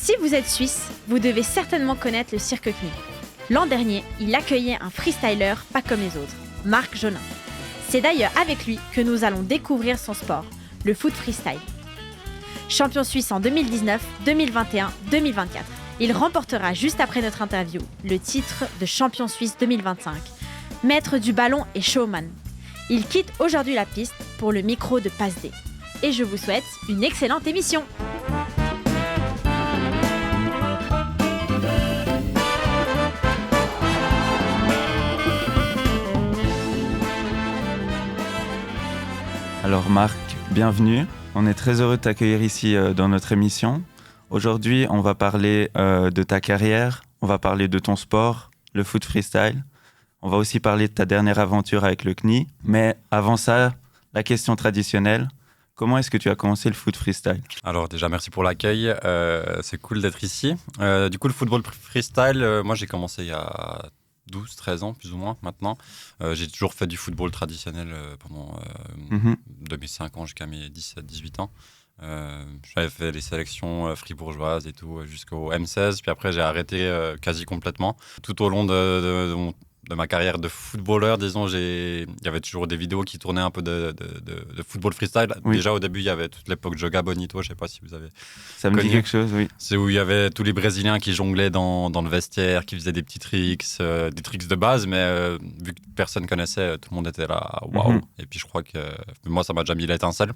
Si vous êtes suisse, vous devez certainement connaître le cirque CNI. L'an dernier, il accueillait un freestyler pas comme les autres, Marc Jonin. C'est d'ailleurs avec lui que nous allons découvrir son sport, le foot freestyle. Champion suisse en 2019, 2021, 2024, il remportera juste après notre interview le titre de champion suisse 2025. Maître du ballon et showman. Il quitte aujourd'hui la piste pour le micro de Passe D. Et je vous souhaite une excellente émission. Alors Marc, bienvenue. On est très heureux de t'accueillir ici dans notre émission. Aujourd'hui, on va parler de ta carrière, on va parler de ton sport, le foot freestyle. On va aussi parler de ta dernière aventure avec le CNI. Mais avant ça, la question traditionnelle, comment est-ce que tu as commencé le foot freestyle ? Alors déjà, merci pour l'accueil. C'est cool d'être ici. Du coup, le football freestyle, moi j'ai commencé il y a 12-13 ans, plus ou moins, maintenant. J'ai toujours fait du football traditionnel pendant de mes 5 ans jusqu'à mes 17-18 ans. J'avais fait les sélections fribourgeoises et tout jusqu'au M16, puis après j'ai arrêté quasi complètement. Tout au long de ma carrière de footballeur, disons, il y avait toujours des vidéos qui tournaient un peu de football freestyle. Oui. Déjà au début, il y avait toute l'époque Joga Bonito, je ne sais pas si vous avez Ça me connu. dit quelque chose, oui. C'est où il y avait tous les Brésiliens qui jonglaient dans le vestiaire, qui faisaient des petits tricks, des tricks de base, mais vu que personne connaissait, tout le monde était là, waouh. Et puis je crois que moi, ça m'a déjà mis l'étincelle.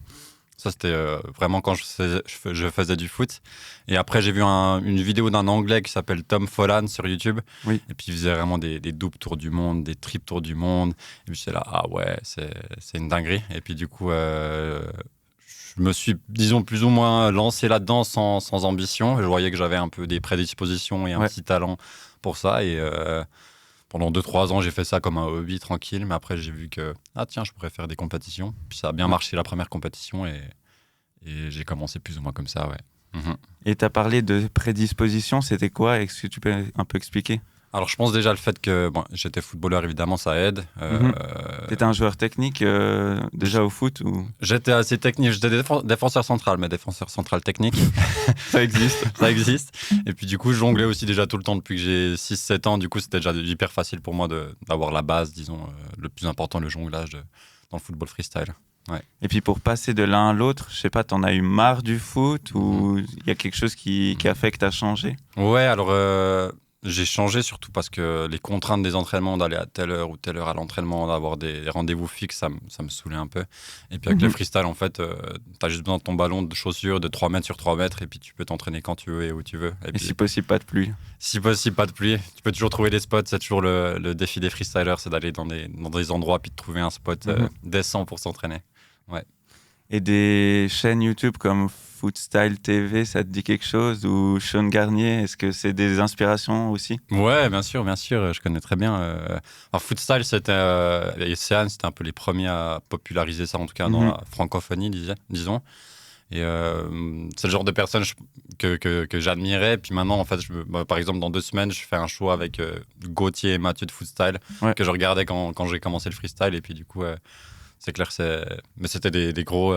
Ça, c'était vraiment quand je faisais du foot. Et après, j'ai vu une vidéo d'un Anglais qui s'appelle Tom Folland sur YouTube. Oui. Et puis, il faisait vraiment des doubles tours du monde, des triples tours du monde. Et puis, j'étais là, ah ouais, c'est une dinguerie. Et puis, du coup, je me suis, disons, plus ou moins lancé là-dedans sans ambition. Je voyais que j'avais un peu des prédispositions et un petit talent pour ça. Et pendant 2-3 ans, j'ai fait ça comme un hobby tranquille. Mais après, j'ai vu que, je pourrais faire des compétitions. Puis ça a bien marché la première compétition. Et j'ai commencé plus ou moins comme ça, ouais. Et tu as parlé de prédisposition, c'était quoi ? Est-ce que tu peux un peu expliquer ? Alors, je pense déjà le fait que j'étais footballeur, évidemment, ça aide. T'étais un joueur technique déjà au foot ou... J'étais assez technique. J'étais défenseur central, mais défenseur central technique. Ça existe. Ça existe. Et puis, du coup, je jonglais aussi déjà tout le temps depuis que j'ai 6-7 ans. Du coup, c'était déjà hyper facile pour moi d'avoir la base, disons, le plus important, le jonglage dans le football freestyle. Ouais. Et puis pour passer de l'un à l'autre, je sais pas, t'en as eu marre du foot ou il y a quelque chose qui a fait que t'as changé ? Ouais, alors j'ai changé surtout parce que les contraintes des entraînements, d'aller à telle heure ou telle heure à l'entraînement, d'avoir des rendez-vous fixes, ça me saoulait un peu. Et puis avec le freestyle, en fait, t'as juste besoin de ton ballon de chaussures de 3 mètres sur 3 mètres et puis tu peux t'entraîner quand tu veux et où tu veux. Et puis, si possible, pas de pluie. Si possible, pas de pluie. Tu peux toujours trouver des spots. C'est toujours le défi des freestylers, c'est d'aller dans des endroits puis de trouver un spot décent pour s'entraîner. Ouais. Et des chaînes YouTube comme Footstyle TV, ça te dit quelque chose ? Ou Sean Garnier, est-ce que c'est des inspirations aussi ? Ouais, bien sûr, je connais très bien. Alors, Footstyle, et Sean, c'était un peu les premiers à populariser ça, en tout cas dans la francophonie, disons. Et c'est le genre de personne que j'admirais. Puis maintenant, en fait, par exemple, dans 2 semaines, je fais un show avec Gauthier et Mathieu de Footstyle, que je regardais quand j'ai commencé le freestyle. Et puis du coup... c'est clair, mais c'était des gros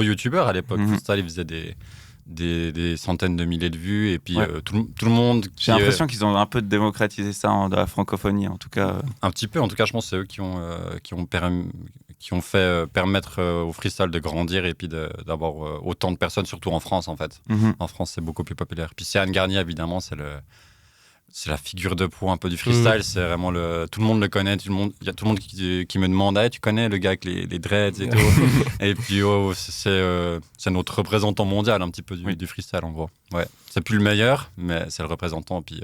youtubeurs à l'époque. Footstyle, ils faisaient des centaines de milliers de vues et puis tout le monde. J'ai l'impression qu'ils ont un peu démocratisé ça dans la francophonie, en tout cas. Un petit peu, en tout cas, je pense que c'est eux qui ont fait permettre au freestyle de grandir et puis d'avoir autant de personnes, surtout en France en fait. En France, c'est beaucoup plus populaire. Puis Sean Garnier, évidemment, c'est la figure de proue un peu du freestyle. C'est vraiment tout le monde le connaît. Il y a tout le monde qui me demande tu connais le gars avec les dreads et tout. Et puis c'est notre représentant mondial un petit peu du freestyle en gros. Ouais. C'est plus le meilleur, mais c'est le représentant. Puis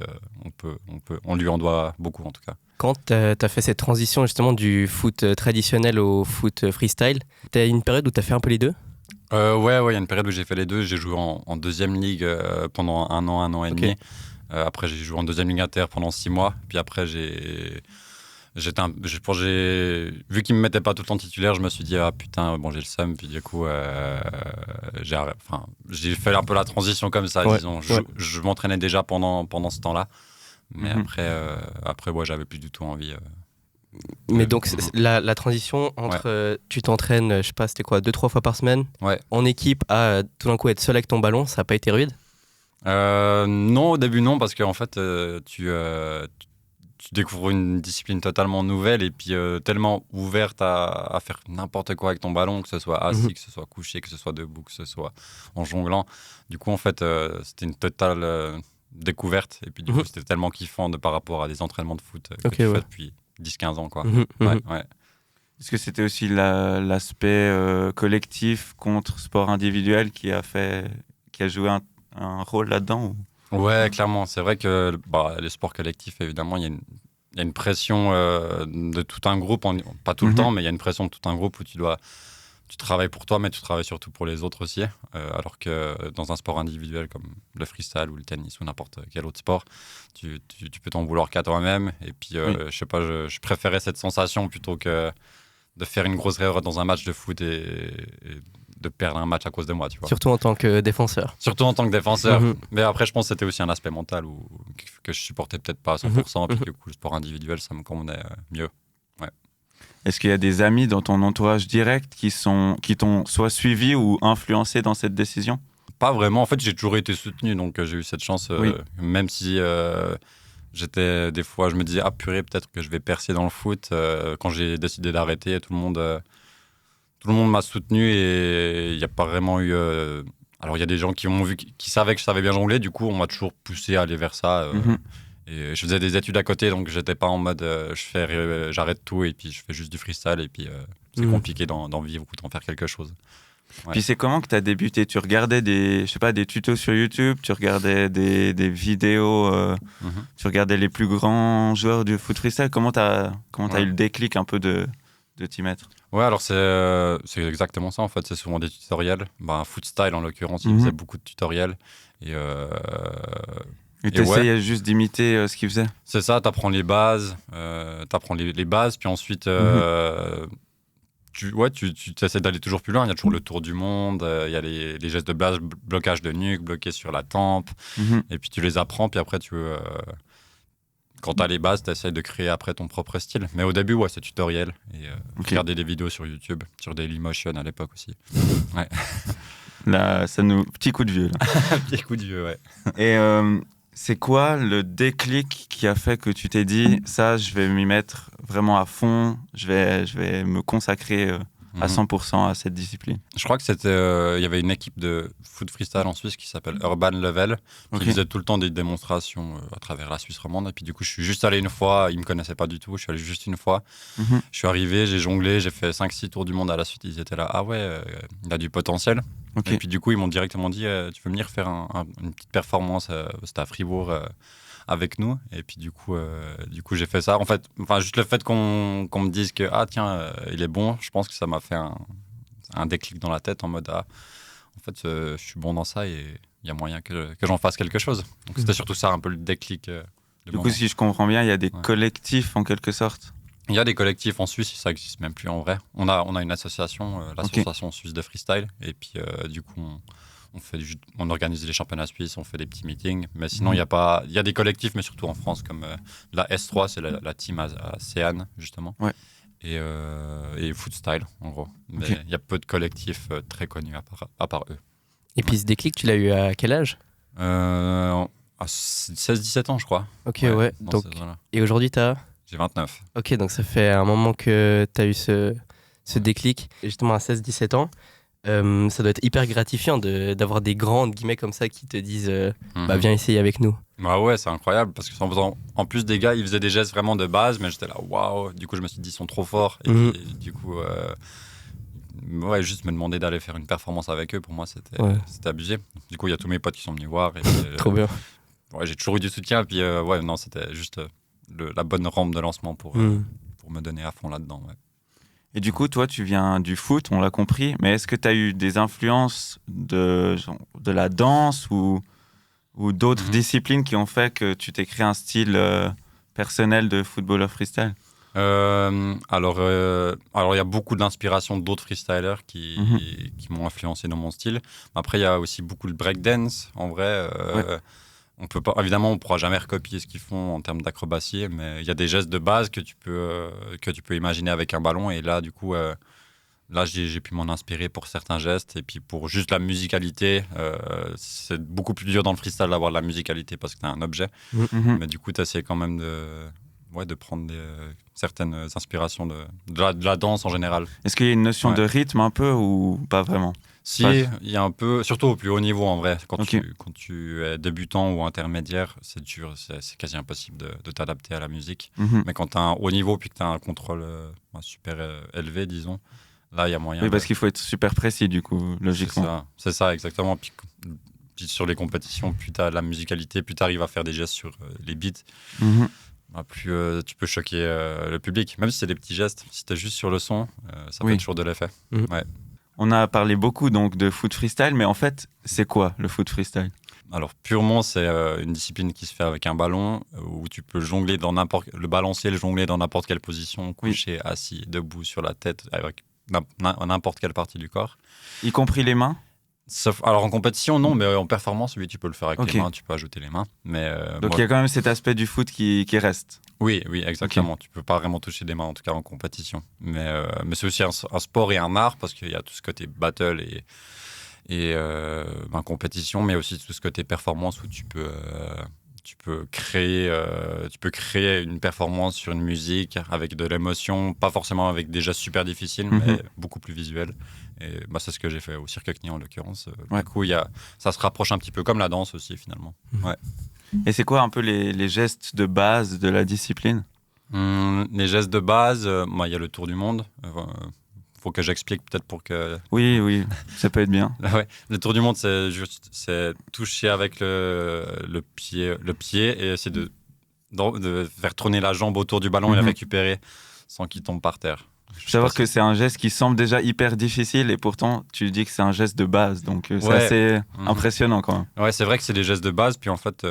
on lui en doit beaucoup en tout cas. Quand tu as fait cette transition justement du foot traditionnel au foot freestyle, tu as une période où tu as fait un peu les deux ? Ouais, il y a une période où j'ai fait les deux. J'ai joué en deuxième ligue pendant un an et demi. Après, j'ai joué en deuxième ligue inter pendant 6 mois. Puis après, vu qu'ils me mettaient pas tout le temps titulaire, je me suis dit j'ai le seum. Puis du coup, j'ai fait un peu la transition comme ça, disons. Je m'entraînais déjà pendant ce temps-là, mais après, j'avais plus du tout envie. Mais donc la transition entre tu t'entraînes, je sais pas, c'était quoi, 2-3 fois par semaine en équipe à tout d'un coup être seul avec ton ballon, ça n'a pas été rude ? Non, au début non, parce qu'en fait, tu découvres une discipline totalement nouvelle et puis tellement ouverte à faire n'importe quoi avec ton ballon, que ce soit assis, que ce soit couché, que ce soit debout, que ce soit en jonglant. Du coup, en fait, c'était une totale découverte. Et puis, du coup, c'était tellement kiffant par rapport à des entraînements de foot que tu fais depuis 10-15 ans, quoi. Ouais. Est-ce que c'était aussi l'aspect collectif contre sport individuel qui a joué un rôle là-dedans ou... Ouais, clairement. C'est vrai que les sports collectifs, évidemment, il y a une pression de tout un groupe, pas tout le temps, mais il y a une pression de tout un groupe où tu travailles pour toi, mais tu travailles surtout pour les autres aussi. Alors que dans un sport individuel comme le freestyle ou le tennis ou n'importe quel autre sport, tu peux t'en vouloir qu'à toi-même. Et puis, je sais pas, je préférais cette sensation plutôt que de faire une grosse erreur dans un match de foot et de perdre un match à cause de moi, tu vois. Surtout en tant que défenseur. Mais après, je pense que c'était aussi un aspect mental que je supportais peut-être pas à 100%. Puis du coup, le sport individuel, ça me convenait mieux. Ouais. Est-ce qu'il y a des amis dans ton entourage direct qui t'ont soit suivi ou influencé dans cette décision ? Pas vraiment. En fait, j'ai toujours été soutenu, donc j'ai eu cette chance, même si... j'étais des fois, je me disais, purée, peut-être que je vais percer dans le foot. Quand j'ai décidé d'arrêter, tout le monde m'a soutenu et il n'y a pas vraiment eu. Alors, il y a des gens qui m'ont vu, qui savaient que je savais bien jongler, du coup, on m'a toujours poussé à aller vers ça. Et je faisais des études à côté, donc j'étais pas en mode j'arrête tout et puis je fais juste du freestyle et puis c'est compliqué d'en vivre ou d'en faire quelque chose. Ouais. Puis c'est comment que tu as débuté ? Tu regardais des tutos sur YouTube, tu regardais des vidéos, tu regardais les plus grands joueurs du foot freestyle. Comment tu as eu le déclic un peu de t'y mettre ? Ouais, alors c'est exactement ça en fait. C'est souvent des tutoriels. Footstyle en l'occurrence, il faisait beaucoup de tutoriels. Et tu essayais juste d'imiter ce qu'il faisait ? C'est ça, tu apprends les bases. Les bases, puis ensuite... tu essaies d'aller toujours plus loin. Il y a toujours le tour du monde, il y a les gestes de base, blocage de nuque, bloqué sur la tempe. Et puis tu les apprends, puis après, quand tu as les bases, tu essaies de créer après ton propre style. Mais au début, c'est tutoriel. Et regarder des vidéos sur YouTube, sur Dailymotion à l'époque aussi. Ouais. Là, petit coup de vieux. Là. Petit coup de vieux, ouais. Et c'est quoi le déclic qui a fait que tu t'es dit, ça, je vais m'y mettre vraiment à fond, je vais me consacrer à 100% à cette discipline ? Je crois que il y avait une équipe de foot freestyle en Suisse qui s'appelle Urban Level, qui faisait tout le temps des démonstrations à travers la Suisse romande. Et puis du coup, je suis juste allé une fois, ils me connaissaient pas du tout, je suis allé juste une fois. Je suis arrivé, j'ai jonglé, j'ai fait 5-6 tours du monde à la suite. Ils étaient là, il a du potentiel. Et puis du coup, ils m'ont directement dit, tu veux venir faire une petite performance, c'était à Fribourg, avec nous. Et puis du coup, j'ai fait ça. En fait, juste le fait qu'on me dise que il est bon, je pense que ça m'a fait un déclic dans la tête en mode en fait, je suis bon dans ça et il y a moyen que j'en fasse quelque chose. Donc c'était surtout ça un peu le déclic. Du coup, si je comprends bien, il y a des collectifs en quelque sorte. Il y a des collectifs en Suisse, ça n'existe même plus en vrai. On a une association, l'association suisse de freestyle, et puis du coup on organise les championnats suisses, on fait des petits meetings, mais sinon il y a des collectifs, mais surtout en France comme la S3, c'est la team à Céane justement, et Footstyle en gros. Mais il y a peu de collectifs très connus à part eux. Et puis ce déclic, tu l'as eu à quel âge ? À 16-17 ans je crois. Ok, ouais. Donc, et aujourd'hui t'as ? J'ai 29. Ok, donc ça fait un moment que tu as eu ce déclic. Et justement, à 16-17 ans, ça doit être hyper gratifiant d'avoir des grands, entre guillemets, comme ça qui te disent viens essayer avec nous. Bah ouais, c'est incroyable parce que en plus des gars, ils faisaient des gestes vraiment de base, mais j'étais là, waouh. Du coup, je me suis dit, ils sont trop forts. Et du coup, juste me demander d'aller faire une performance avec eux, pour moi, c'était abusé. Du coup, il y a tous mes potes qui sont venus voir. Et puis, trop bien. Ouais, j'ai toujours eu du soutien. Et puis, c'était juste la bonne rampe de lancement pour me donner à fond là-dedans. Ouais. Et du coup, toi, tu viens du foot, on l'a compris, mais est-ce que tu as eu des influences de la danse ou d'autres disciplines qui ont fait que tu t'es créé un style personnel de footballeur freestyle ? Alors, il y a beaucoup d'inspiration d'autres freestylers qui m'ont influencé dans mon style. Après, il y a aussi beaucoup de breakdance, en vrai. On peut pas, évidemment, on pourra jamais recopier ce qu'ils font en termes d'acrobatie, mais il y a des gestes de base que tu peux imaginer avec un ballon. Et là, du coup, là, j'ai pu m'en inspirer pour certains gestes. Et puis pour juste la musicalité, c'est beaucoup plus dur dans le freestyle d'avoir de la musicalité parce que tu as un objet. Mais du coup, tu essaies quand même de prendre certaines inspirations de la danse en général. Est-ce qu'il y a une notion de rythme un peu ou pas vraiment? Si, il y a un peu, surtout au plus haut niveau en vrai. Quand tu es débutant ou intermédiaire, c'est dur, c'est quasi impossible de t'adapter à la musique. Mais quand tu as un haut niveau puis que tu as un contrôle super élevé, disons, là il y a moyen. Oui, parce qu'il faut être super précis du coup, logiquement. C'est ça, exactement. Puis sur les compétitions, plus tu as la musicalité, plus tu arrives à faire des gestes sur les beats. Plus tu peux choquer le public, même si c'est des petits gestes. Si tu es juste sur le son, ça fait toujours de l'effet. Ouais. On a parlé beaucoup donc de foot freestyle, mais en fait, c'est quoi le foot freestyle? Alors purement, c'est une discipline qui se fait avec un ballon où tu peux jongler le balancier, le jongler dans n'importe quelle position, couché, assis, debout, sur la tête, avec n'importe quelle partie du corps. Y compris les mains? Alors en compétition, non, mais en performance, oui, tu peux le faire avec les mains, tu peux ajouter les mains. Mais, donc il y a quand même cet aspect du foot qui reste. Oui, exactement. Tu peux pas vraiment toucher des mains, en tout cas en compétition. Mais c'est aussi un sport et un art, parce qu'il y a tout ce côté battle et compétition, mais aussi tout ce côté performance où tu peux créer une performance sur une musique avec de l'émotion, pas forcément avec des gestes super difficiles, mais beaucoup plus visuels. Et c'est ce que j'ai fait au Cirque CNI en l'occurrence. Du coup, ça se rapproche un petit peu comme la danse aussi finalement. Ouais. Et c'est quoi un peu les gestes de base de la discipline? Les gestes de base, il y a le tour du monde. Faut que j'explique peut-être pour que... Oui, ça peut être bien. Le tour du monde, c'est toucher avec le pied et essayer de faire tourner la jambe autour du ballon et la récupérer sans qu'il tombe par terre. Il faut savoir que c'est un geste qui semble déjà hyper difficile et pourtant tu dis que c'est un geste de base, donc c'est assez impressionnant quand même. Ouais, c'est vrai que c'est des gestes de base, puis en fait,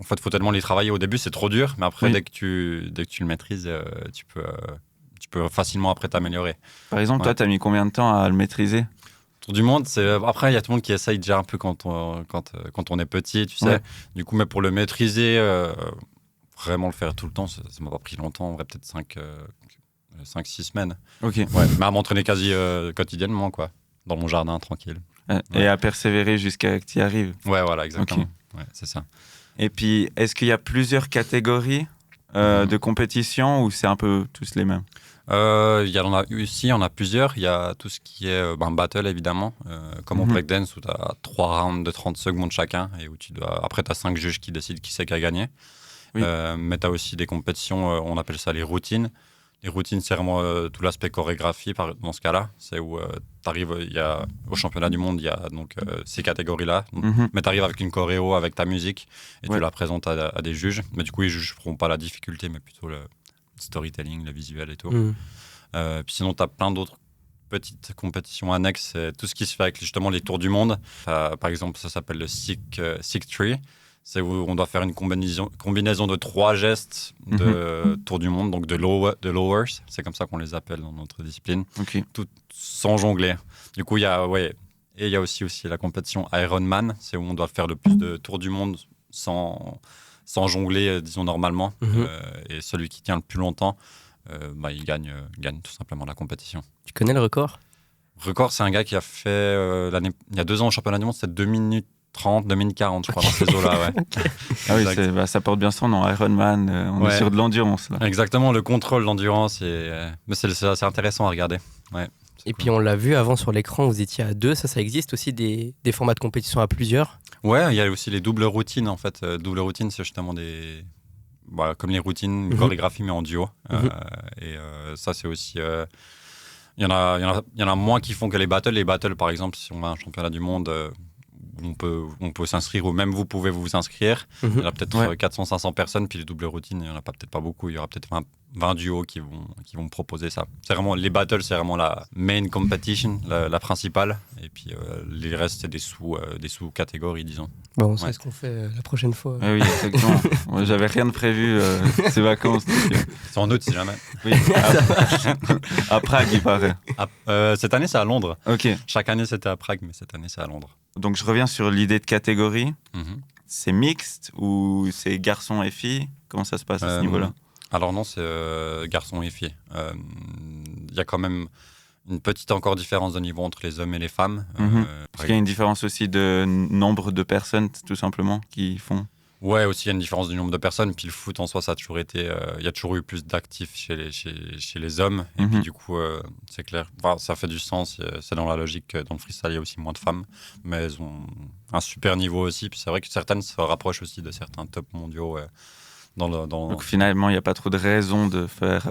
faut tellement les travailler au début, c'est trop dur, mais après dès que tu le maîtrises, tu peux facilement après t'améliorer. Par exemple, toi, tu as mis combien de temps à le maîtriser? Tour du monde, après il y a tout le monde qui essaye déjà un peu quand on est petit, tu sais. Du coup, mais pour le maîtriser, vraiment le faire tout le temps, ça m'a pas pris longtemps, en vrai peut-être 5-6 semaines. Mais à m'entraîner quasi quotidiennement, quoi, dans mon jardin, tranquille. Et à persévérer jusqu'à ce que tu y arrives. Ouais, voilà, exactement. Ouais, c'est ça. Et puis, est-ce qu'il y a plusieurs catégories de compétition ou c'est un peu tous les mêmes? Il y en a plusieurs. Il y a tout ce qui est battle, évidemment, comme au breakdance, où tu as 3 rounds de 30 secondes chacun, et où après, tu as 5 juges qui décident qui c'est qui a gagné. Mais tu as aussi des compétitions, on appelle ça les routines. Les routines, c'est vraiment tout l'aspect chorégraphie dans ce cas-là. C'est où tu arrives, au championnat du monde, il y a donc ces catégories-là. Mais tu arrives avec une choréo, avec ta musique, et tu la présentes à des juges. Mais du coup, les juges ne feront pas la difficulté, mais plutôt le storytelling, le visuel et tout. Puis sinon, tu as plein d'autres petites compétitions annexes. C'est tout ce qui se fait avec justement les tours du monde. Par exemple, ça s'appelle le Sick Tree. C'est où on doit faire une combinaison de 3 gestes de tour du monde, donc de lowers, c'est comme ça qu'on les appelle dans notre discipline, tout sans jongler. Du coup, il y a aussi la compétition Ironman, c'est où on doit faire le plus de tours du monde sans jongler, disons normalement, et celui qui tient le plus longtemps, il gagne tout simplement la compétition. Tu connais le record? Record, c'est un gars qui a fait il y a 2 ans au championnat du monde, c'est 2 minutes 30, 2040, je crois, dans ces eaux-là. Ah oui, ça porte bien son nom, Ironman. On est sur de l'endurance, là. Exactement, le contrôle, l'endurance. Mais c'est assez intéressant à regarder. Et puis, on l'a vu avant sur l'écran, vous étiez à 2. Ça existe aussi des formats de compétition à plusieurs? Ouais, il y a aussi les doubles routines, en fait. Double routine, c'est justement comme les routines, une chorégraphie, mais en duo. Et ça, c'est aussi... Il y en a moins qui font que les battles. Les battles, par exemple, si on a un championnat du monde... on peut s'inscrire, ou même vous pouvez vous inscrire. Il y en a peut-être 400-500 personnes, puis les doubles routines, il n'y en a peut-être pas beaucoup. Il y aura peut-être 20 duos qui vont proposer ça. C'est vraiment, les battles, c'est vraiment la main competition, la principale. Et puis les restes, c'est des sous-catégories, disons. Bon, on sait ce qu'on fait la prochaine fois. Oui, exactement. Moi, j'avais rien de prévu ces vacances. C'est en août, si jamais. Oui, à Prague, il paraît. Cette année, c'est à Londres. Ok. Chaque année, c'était à Prague, mais cette année, c'est à Londres. Donc, je reviens sur l'idée de catégorie. C'est mixte ou c'est garçons et filles? Comment ça se passe à ce niveau-là? Alors non, c'est garçons et filles. Il y a quand même une petite encore différence de niveau entre les hommes et les femmes. Parce qu'il y a une différence aussi de nombre de personnes, tout simplement, qui font. Ouais, aussi, il y a une différence du nombre de personnes. Puis le foot, en soi, ça a toujours été... il y a toujours eu plus d'actifs chez les hommes. Et puis, du coup, c'est clair. Enfin, ça fait du sens. C'est dans la logique que dans le freestyle, il y a aussi moins de femmes. Mais elles ont un super niveau aussi. Puis c'est vrai que certaines se rapprochent aussi de certains tops mondiaux. Donc, finalement, il n'y a pas trop de raison de faire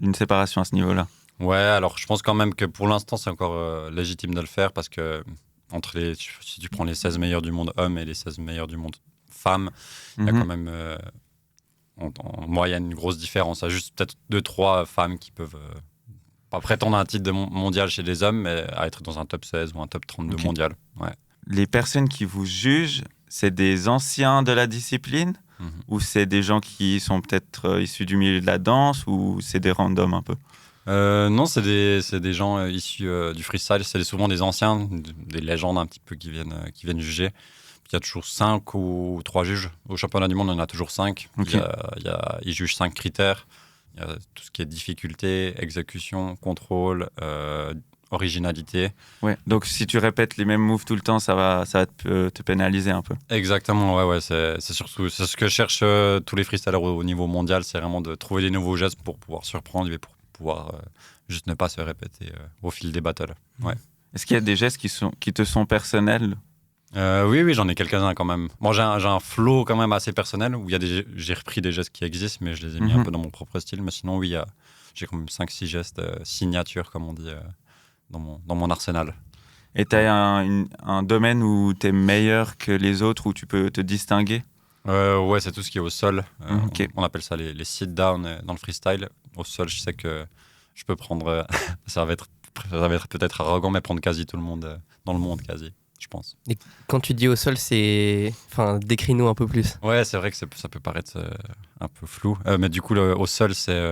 une séparation à ce niveau-là. Ouais, alors je pense quand même que pour l'instant, c'est encore légitime de le faire. Parce que si tu prends les 16 meilleurs du monde hommes et les 16 meilleurs du monde femmes, il y a quand même en moyenne une grosse différence. Il y a juste peut-être 2-3 femmes qui peuvent pas prétendre à un titre de mondial chez les hommes, mais à être dans un top 16 ou un top 32 mondial. Ouais. Les personnes qui vous jugent, c'est des anciens de la discipline ou c'est des gens qui sont peut-être issus du milieu de la danse ou c'est des randoms un peu? Non, c'est des gens issus du freestyle. C'est souvent des anciens, des légendes un petit peu qui viennent juger. Il y a toujours 5 ou 3 juges. Au championnat du monde, on en a toujours 5. Okay. Ils jugent 5 critères. Il y a tout ce qui est difficulté, exécution, contrôle, originalité. Ouais. Donc si tu répètes les mêmes moves tout le temps, ça va te pénaliser un peu. Exactement, ouais, c'est surtout ce que cherchent tous les freestylers au niveau mondial, c'est vraiment de trouver des nouveaux gestes pour pouvoir surprendre et pour pouvoir juste ne pas se répéter au fil des battles. Ouais. Est-ce qu'il y a des gestes qui te sont personnels? Oui, j'en ai quelques-uns quand même. Moi, j'ai un flow quand même assez personnel où j'ai repris des gestes qui existent, mais je les ai mis un peu dans mon propre style. Mais sinon, oui, j'ai quand même 5-6 gestes signature, comme on dit, dans mon arsenal. Et tu as un domaine où tu es meilleur que les autres, où tu peux te distinguer? Ouais, c'est tout ce qui est au sol. Okay. On appelle ça les sit-down dans le freestyle. Au sol, je sais que je peux prendre... ça va être peut-être arrogant, mais prendre quasi tout le monde dans le monde, quasi. Je pense. Et quand tu dis au sol, enfin, décris-nous un peu plus. Ouais, c'est vrai que ça peut paraître un peu flou, mais du coup, au sol, c'est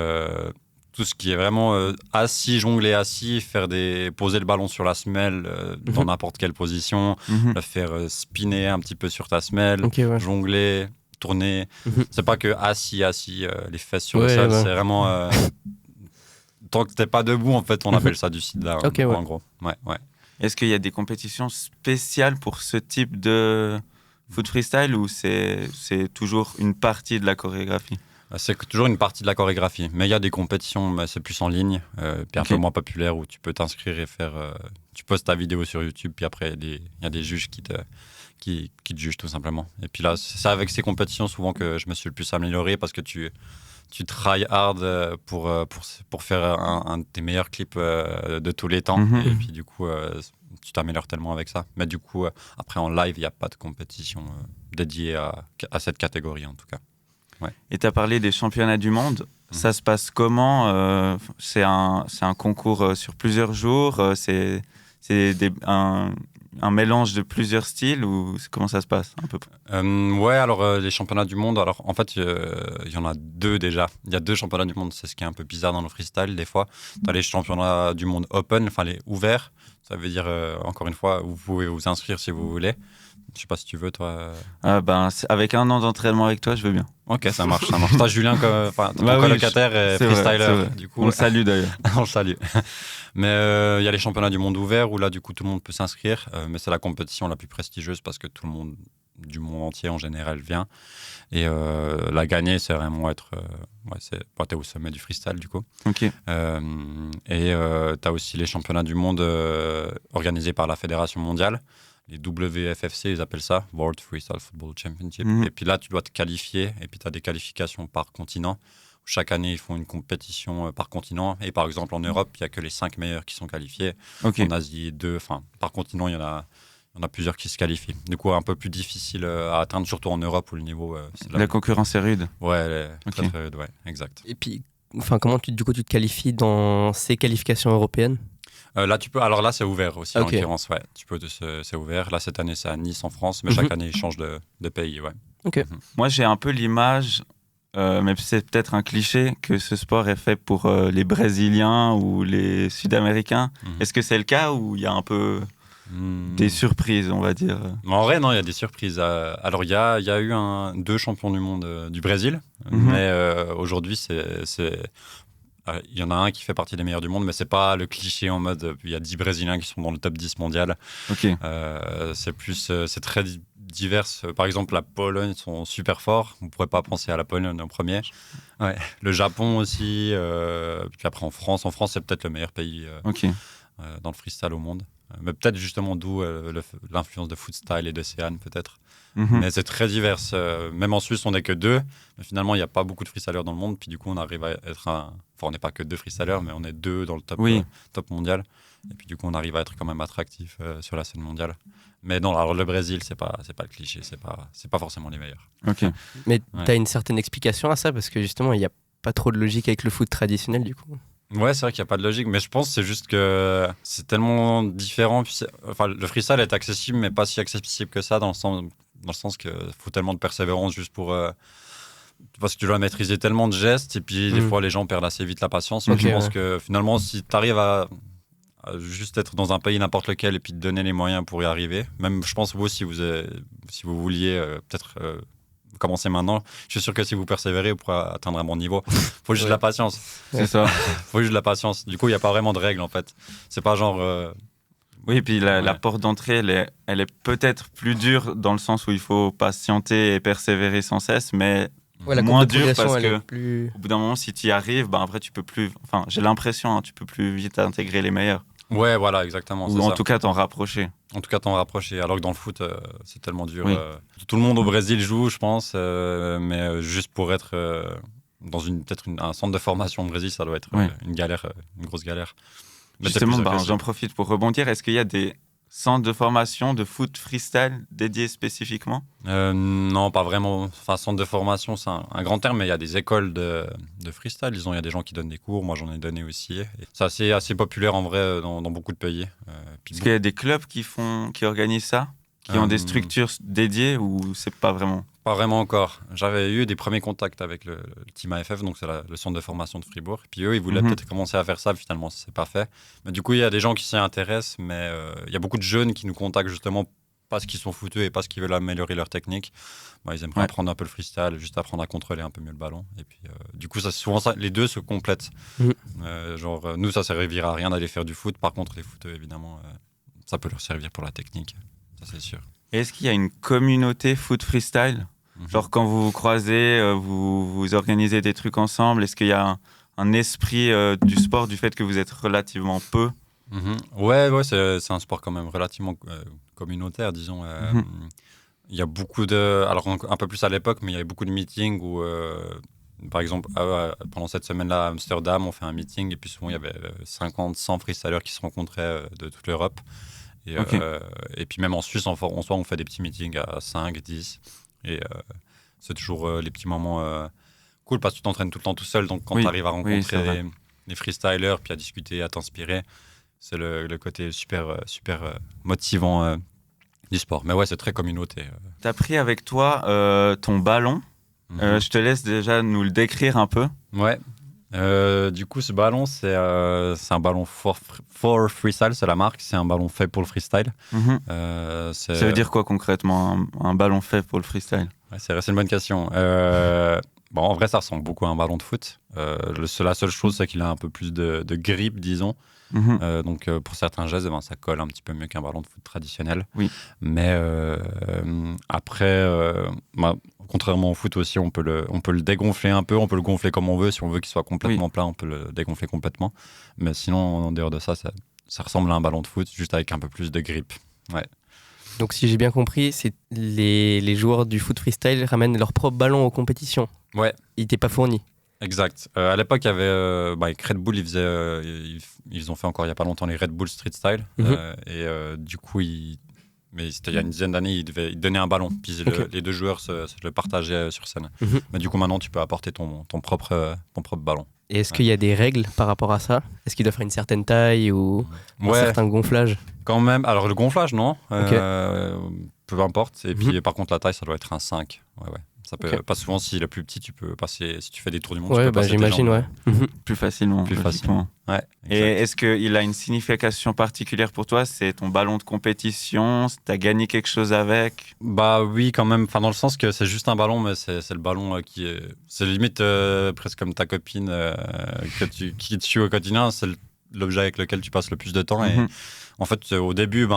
tout ce qui est vraiment assis, jongler assis, poser le ballon sur la semelle dans n'importe quelle position, le faire spinner un petit peu sur ta semelle, jongler, tourner. C'est pas que assis, les fesses sur le sol, c'est vraiment... tant que t'es pas debout, en fait, on appelle ça du sit-down, en gros. Ouais. Est-ce qu'il y a des compétitions spéciales pour ce type de foot freestyle ou c'est toujours une partie de la chorégraphie? C'est toujours une partie de la chorégraphie, mais il y a des compétitions, mais c'est plus en ligne, puis un peu moins populaire où tu peux t'inscrire et tu postes ta vidéo sur YouTube, puis après il y a des juges qui te jugent tout simplement. Et puis là, c'est avec ces compétitions souvent que je me suis le plus amélioré parce que tu try hard pour faire un de tes meilleurs clips de tous les temps. Et puis du coup, tu t'améliores tellement avec ça. Mais du coup, après en live, il n'y a pas de compétition dédiée à cette catégorie en tout cas. Ouais. Et tu as parlé des championnats du monde. Ça se passe comment? C'est un concours sur plusieurs jours? C'est un mélange de plusieurs styles ou comment ça se passe un peu? Ouais, alors les championnats du monde, alors en fait, il y en a 2 déjà. Il y a 2 championnats du monde, c'est ce qui est un peu bizarre dans le freestyle des fois. Tu as les championnats du monde open, enfin les ouverts. Ça veut dire, encore une fois, vous pouvez vous inscrire si vous voulez. Je sais pas si tu veux, toi. Avec 1 an d'entraînement avec toi, je veux bien. Ok, ça marche. Toi, Julien, ton colocataire et freestyler. Vrai. Du coup, on le salue d'ailleurs. On le salue. Mais il y a les championnats du monde ouverts où là, du coup, tout le monde peut s'inscrire. Mais c'est la compétition la plus prestigieuse parce que tout le monde du monde entier en général vient. Et la gagner, c'est vraiment être... t'es au sommet du freestyle, du coup. Ok. T'as aussi les championnats du monde organisés par la Fédération mondiale. Les WFFC, ils appellent ça, World Freestyle Football Championship. Et puis là, tu dois te qualifier. Et puis, tu as des qualifications par continent. Chaque année, ils font une compétition par continent. Et par exemple, en Europe, il n'y a que les 5 meilleurs qui sont qualifiés. En Asie, 2. Enfin, par continent, il y en a plusieurs qui se qualifient. Du coup, un peu plus difficile à atteindre, surtout en Europe où le niveau... La concurrence est rude. Ouais, elle est très, très rude, ouais, exact. Et puis, comment tu te qualifies dans ces qualifications européennes? Là, tu peux. Alors là, c'est ouvert aussi, en l'occurrence. Ouais. C'est ouvert. Là, cette année, c'est à Nice, en France, mais chaque année, ils changent de pays. Ouais. Moi, j'ai un peu l'image, mais c'est peut-être un cliché, que ce sport est fait pour les Brésiliens ou les Sud-Américains. Est-ce que c'est le cas ou il y a un peu des surprises, on va dire? En vrai, non, il y a des surprises. Alors, il y a eu 2 champions du monde du Brésil, mais aujourd'hui, Il y en a un qui fait partie des meilleurs du monde, mais c'est pas le cliché en mode il y a 10 Brésiliens qui sont dans le top 10 mondial. Ok. C'est très divers. Par exemple, la Pologne sont super forts. On pourrait pas penser à la Pologne en premier. Ouais. Le Japon aussi. Puis après en France, c'est peut-être le meilleur pays dans le freestyle au monde. Mais peut-être justement d'où l'influence de Footstyle et de Céane peut-être. Mais c'est très divers. Même en Suisse, on n'est que 2. Mais finalement, il n'y a pas beaucoup de freestylers dans le monde. Puis du coup, on arrive à être Enfin, on n'est pas que 2 freestylers, mais on est 2 dans le top mondial. Et puis du coup, on arrive à être quand même attractif sur la scène mondiale. Mais non, alors le Brésil, c'est pas le cliché. C'est pas forcément les meilleurs. Ok. Mais tu as une certaine explication à ça? Parce que justement, il n'y a pas trop de logique avec le foot traditionnel, du coup. Ouais, c'est vrai qu'il n'y a pas de logique, mais je pense que c'est juste que c'est tellement différent. Puis le freestyle est accessible, mais pas si accessible que ça, dans le sens qu'il faut tellement de persévérance juste pour... parce que tu dois maîtriser tellement de gestes, et puis des fois, les gens perdent assez vite la patience. Donc je pense que finalement, si tu arrives à juste être dans un pays n'importe lequel et puis te donner les moyens pour y arriver, même je pense vous, si vous vouliez peut-être... commencer maintenant. Je suis sûr que si vous persévérez, vous pourrez atteindre un bon niveau. Faut juste de la patience. C'est ça. Faut juste de la patience. Du coup, il n'y a pas vraiment de règles, en fait. C'est pas genre... Oui, et puis la porte d'entrée, elle est peut-être plus dure dans le sens où il faut patienter et persévérer sans cesse, mais moins dure parce que au bout d'un moment, si tu y arrives, après, tu peux plus... Enfin, j'ai l'impression, tu peux plus vite intégrer les meilleurs. Ouais, voilà, exactement. Ou en tout cas, t'en rapprocher. Alors que dans le foot, c'est tellement dur. Oui. Tout le monde au Brésil joue, je pense, mais juste pour être dans un centre de formation au Brésil, ça doit être une galère, une grosse galère. Mais justement, j'en profite pour rebondir. Est-ce qu'il y a des centres de formation de foot freestyle dédiés spécifiquement? Non, pas vraiment. Enfin, centre de formation, c'est un grand terme, mais il y a des écoles de freestyle. Disons, il y a des gens qui donnent des cours. Moi, j'en ai donné aussi. Et c'est assez populaire en vrai dans beaucoup de pays. Est-ce qu'il y a des clubs qui organisent ça, qui ont des structures dédiées, ou c'est pas vraiment? Pas vraiment encore. J'avais eu des premiers contacts avec le Team AFF, donc c'est le centre de formation de Fribourg. Puis eux, ils voulaient peut-être commencer à faire ça, finalement, ça s'est pas fait. Mais du coup, il y a des gens qui s'y intéressent, mais il y a beaucoup de jeunes qui nous contactent justement parce qu'ils sont fouteux et parce qu'ils veulent améliorer leur technique. Ils aimeraient apprendre un peu le freestyle, juste apprendre à contrôler un peu mieux le ballon. Et puis, du coup, souvent, les deux se complètent. Nous, ça ne servira à rien d'aller faire du foot. Par contre, les footeux, évidemment, ça peut leur servir pour la technique. Ça, c'est sûr. Et est-ce qu'il y a une communauté foot freestyle? Genre quand vous vous croisez, vous organisez des trucs ensemble, est-ce qu'il y a un esprit du sport, du fait que vous êtes relativement peu? Ouais, c'est un sport quand même relativement communautaire, disons. Il y a beaucoup alors un peu plus à l'époque, mais il y avait beaucoup de meetings où, par exemple, pendant cette semaine-là à Amsterdam, on fait un meeting et puis souvent il y avait 50, 100 freestylers qui se rencontraient de toute l'Europe. Et puis même en Suisse, en soi, on fait des petits meetings à 5, 10. Et c'est toujours les petits moments cool parce que tu t'entraînes tout le temps tout seul. Donc quand tu arrives à rencontrer les freestylers, puis à discuter, à t'inspirer, c'est le côté super motivant du sport. Mais ouais, c'est très communauté. Tu as pris avec toi ton ballon. Je te laisse déjà nous le décrire un peu. Ouais. Du coup, ce ballon, c'est un ballon for freestyle, c'est la marque. C'est un ballon fait pour le freestyle. Ça veut dire quoi concrètement, un ballon fait pour le freestyle? C'est une bonne question. En vrai, ça ressemble beaucoup à un ballon de foot. La seule chose, c'est qu'il a un peu plus de grip, disons. Donc, pour certains gestes, ça colle un petit peu mieux qu'un ballon de foot traditionnel. Oui. Mais après, contrairement au foot aussi, on peut le dégonfler un peu, on peut le gonfler comme on veut. Si on veut qu'il soit complètement plat, on peut le dégonfler complètement. Mais sinon, en dehors de ça, ça ressemble à un ballon de foot, juste avec un peu plus de grip. Ouais. Donc, si j'ai bien compris, c'est les joueurs du foot freestyle ramènent leur propre ballon aux compétitions. Ouais. Il n'était pas fourni. Exact. À l'époque, il y avait avec Red Bull, ils ont fait encore il n'y a pas longtemps les Red Bull Street Style. Du coup, mais c'était il y a une dizaine d'années, ils donnaient un ballon. Puis les deux joueurs se le partageaient sur scène. Mais du coup, maintenant, tu peux apporter ton propre ballon. Et est-ce qu'il y a des règles par rapport à ça? Est-ce qu'il doit faire une certaine taille ou un certain gonflage? Quand même. Alors, le gonflage, non. Peu importe. Et puis, par contre, la taille, ça doit être un 5. Ouais. Ça peut pas souvent, s'il est plus petit, tu peux passer, si tu fais des tours du monde, Ouais, tu peux passer j'imagine, ouais. Plus facilement. Plus facilement. Ouais, et est-ce qu'il a une signification particulière pour toi? C'est ton ballon de compétition? T'as gagné quelque chose avec? Bah oui, quand même. Enfin, dans le sens que c'est juste un ballon, mais c'est le ballon qui est. C'est limite presque comme ta copine qui te suit au quotidien. C'est l'objet avec lequel tu passes le plus de temps. Et en fait, au début,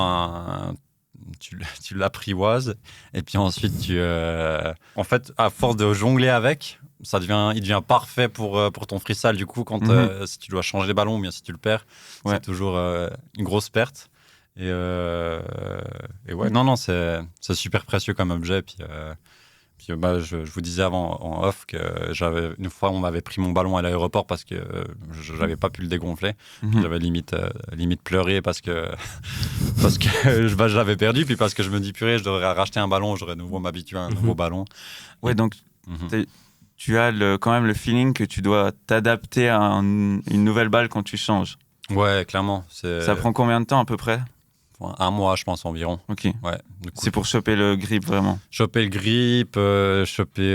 tu l'apprivoises. Et puis ensuite, en fait, à force de jongler avec, il devient parfait pour ton freestyle. Du coup, si tu dois changer les ballons ou bien si tu le perds, c'est toujours une grosse perte. Et ouais, non, c'est super précieux comme objet. Puis je vous disais avant en off que une fois, on m'avait pris mon ballon à l'aéroport parce que je n'avais pas pu le dégonfler. Puis j'avais limite pleuré parce que je l'avais perdu. Puis parce que je me dis, purée, je devrais racheter un ballon, j'aurais de nouveau m'habituer à un nouveau ballon. Ouais, donc tu as quand même le feeling que tu dois t'adapter à une nouvelle balle quand tu changes. Ouais, clairement. Ça prend combien de temps à peu près? 1 mois, je pense, environ. Ok. Ouais, c'est pour choper le grip, vraiment. Choper le grip, choper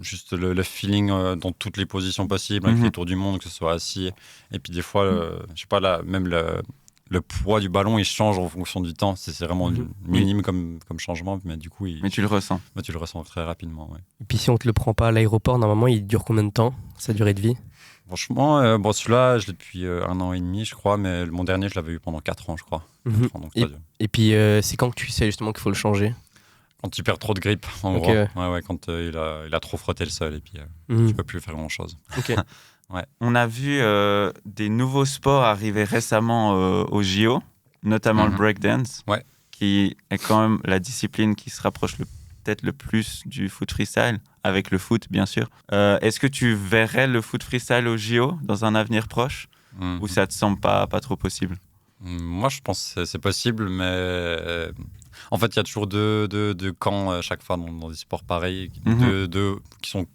juste le feeling dans toutes les positions possibles, avec les tours du monde, que ce soit assis. Et puis des fois, je sais pas, même le poids du ballon, il change en fonction du temps. C'est vraiment minime comme changement, mais du coup... Mais tu le ressens. Mais tu le ressens très rapidement, ouais. Et puis si on te le prend pas à l'aéroport, normalement, il dure combien de temps, sa durée de vie? Franchement, celui-là, je l'ai depuis 1 an et demi, je crois, mais mon dernier, je l'avais eu pendant 4 ans, je crois. 4 ans, donc et puis, c'est quand que tu sais justement qu'il faut le changer? Quand tu perds trop de grip, en gros. Ouais, quand il a trop frotté le sol et puis tu peux plus faire grand-chose. Okay. Ouais. On a vu des nouveaux sports arriver récemment au JO, notamment le breakdance, qui est quand même la discipline qui se rapproche peut-être le plus du foot freestyle, avec le foot bien sûr. Est-ce que tu verrais le foot freestyle au JO dans un avenir proche ou ça te semble pas trop possible? Moi je pense que c'est possible, mais en fait il y a toujours deux camps à chaque fois dans des sports pareils, deux qui sont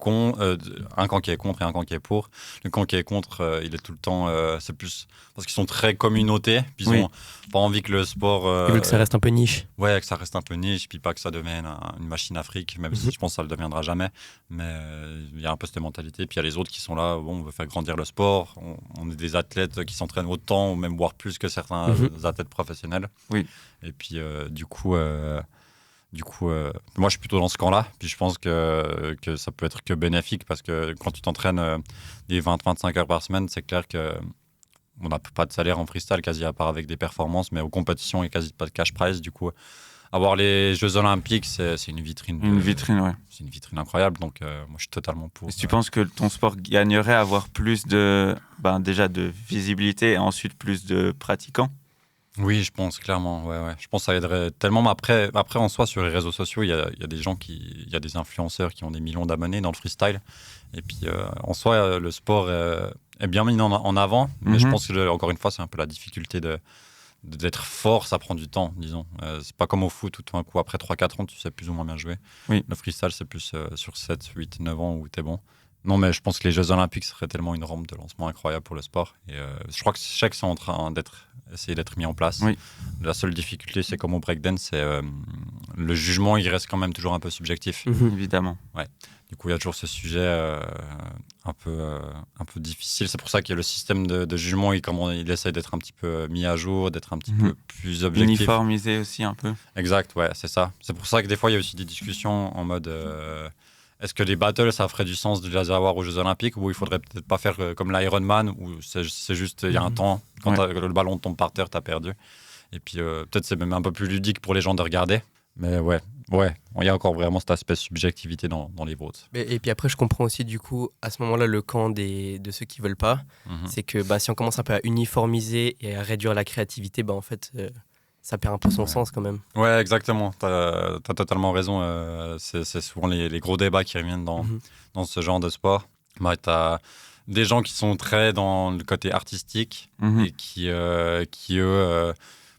un camp qui est contre et un camp qui est pour. Le camp qui est contre, il est tout le temps, c'est plus parce qu'ils sont très communautés, puis ils ont pas envie que le sport... Ils veulent que ça reste un peu niche. Ouais, que ça reste un peu niche, puis pas que ça devienne une machine Afrique, même si je pense que ça le deviendra jamais. Mais il y a un peu cette mentalité. Puis il y a les autres qui sont là, on veut faire grandir le sport, on est des athlètes qui s'entraînent autant, ou même voire plus que certains athlètes professionnels. Oui. Et puis du coup, moi je suis plutôt dans ce camp-là. Puis je pense que ça peut être que bénéfique, parce que quand tu t'entraînes des 20-25 heures par semaine, c'est clair que on n'a pas de salaire en freestyle, quasi à part avec des performances, mais aux compétitions, il n'y a quasi pas de cash prize. Du coup, avoir les Jeux Olympiques, c'est une vitrine. C'est une vitrine incroyable. Donc, moi, je suis totalement pour. Est-ce que tu penses que ton sport gagnerait à avoir plus déjà de visibilité et ensuite plus de pratiquants? Oui, je pense clairement. Ouais. Je pense que ça aiderait tellement. Mais après, en soi, sur les réseaux sociaux, il y a des gens il y a des influenceurs qui ont des millions d'abonnés dans le freestyle. Et puis, en soi, le sport est bien mis en avant. Mais je pense que, encore une fois, c'est un peu la difficulté d'être fort. Ça prend du temps, disons. C'est pas comme au foot où tout d'un coup, après 3-4 ans, tu sais plus ou moins bien jouer. Oui. Le freestyle, c'est plus sur 7, 8, 9 ans où t'es bon. Non, mais je pense que les Jeux Olympiques seraient tellement une rampe de lancement incroyable pour le sport. Et je crois que chaque sont en train d'essayer d'être mis en place. Oui. La seule difficulté, c'est comme au breakdance, c'est le jugement, il reste quand même toujours un peu subjectif. Évidemment. Ouais. Du coup, il y a toujours ce sujet un peu difficile. C'est pour ça que le système de jugement, il essaie d'être un petit peu mis à jour, d'être un petit peu plus objectif. Uniformisé aussi un peu. Exact, ouais, c'est ça. C'est pour ça que des fois, il y a aussi des discussions en mode... est-ce que les battles, ça ferait du sens de les avoir aux Jeux Olympiques, ou il faudrait peut-être pas faire comme l'Ironman, où c'est juste, il y a un temps, quand le ballon tombe par terre, t'as perdu. Et puis peut-être c'est même un peu plus ludique pour les gens de regarder. Mais ouais, il y a encore vraiment cet aspect subjectivité dans les votes. Et puis après, je comprends aussi du coup, à ce moment-là, le camp de ceux qui veulent pas. C'est que si on commence un peu à uniformiser et à réduire la créativité, en fait... ça perd un peu son sens quand même. Ouais, exactement. T'as totalement raison. C'est souvent les gros débats qui reviennent dans ce genre de sport. T'as des gens qui sont très dans le côté artistique et qui eux,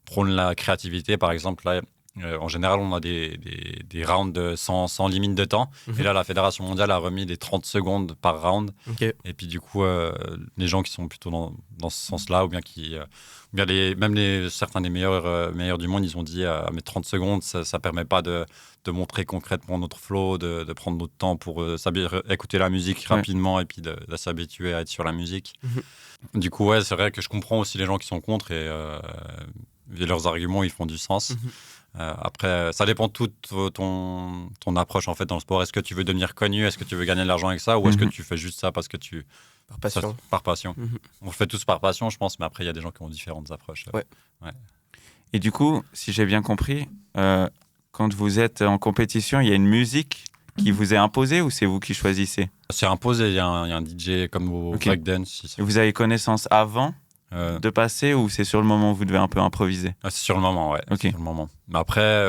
prônent la créativité. Par exemple, là, En général, on a des rounds sans limite de temps. Et là, la Fédération mondiale a remis des 30 secondes par round. Et puis, du coup, les gens qui sont plutôt dans ce sens-là, ou bien certains des meilleurs du monde, ils ont dit mais 30 secondes, ça ne permet pas de montrer concrètement notre flow, de prendre notre temps pour écouter la musique rapidement et puis de s'habituer à être sur la musique. Du coup, c'est vrai que je comprends aussi les gens qui sont contre et leurs arguments, ils font du sens. Après, ça dépend de toute ton approche en fait dans le sport. Est-ce que tu veux devenir connu? Est-ce que tu veux gagner de l'argent avec ça? Ou est-ce que tu fais juste ça parce que Par passion. Par passion. On le fait tous par passion, je pense, mais après, il y a des gens qui ont différentes approches. Ouais. Et du coup, si j'ai bien compris, quand vous êtes en compétition, il y a une musique qui vous est imposée ou c'est vous qui choisissez? C'est imposé, il y a un DJ comme au breakdance. Et vous avez connaissance avant de passer ou c'est sur le moment où vous devez un peu improviser? C'est sur le moment, ouais. Okay. Sur le moment. Mais après,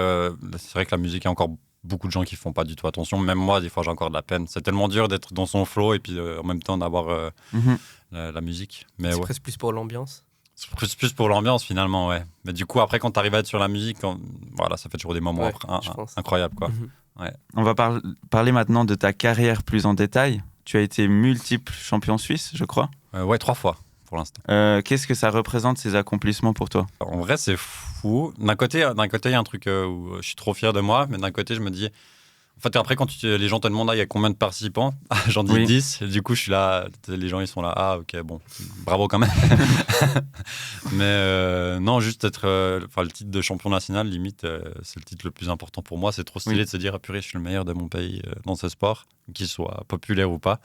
c'est vrai que la musique, il y a encore beaucoup de gens qui font pas du tout attention. Même moi, des fois, j'ai encore de la peine. C'est tellement dur d'être dans son flow et puis en même temps d'avoir la musique. Mais c'est presque plus pour l'ambiance. C'est plus pour l'ambiance finalement, ouais. Mais du coup, après, quand tu arrives à être sur la musique, voilà, ça fait toujours des moments incroyables, quoi. Ouais. On va parler maintenant de ta carrière plus en détail. Tu as été multiple champion suisse, je crois. Ouais, 3 fois pour l'instant. Qu'est-ce que ça représente, ces accomplissements pour toi? En vrai, c'est fou. D'un côté, il y a un truc où je suis trop fier de moi, mais d'un côté, je me dis... En fait, après, quand les gens te demandent il y a combien de participants, j'en dis 10. Et du coup, je suis là, les gens, ils sont là. Ah, ok, bon, bravo quand même. Mais non, juste être... le titre de champion national, limite, c'est le titre le plus important pour moi. C'est trop stylé de se dire, ah, purée, je suis le meilleur de mon pays dans ce sport, qu'il soit populaire ou pas.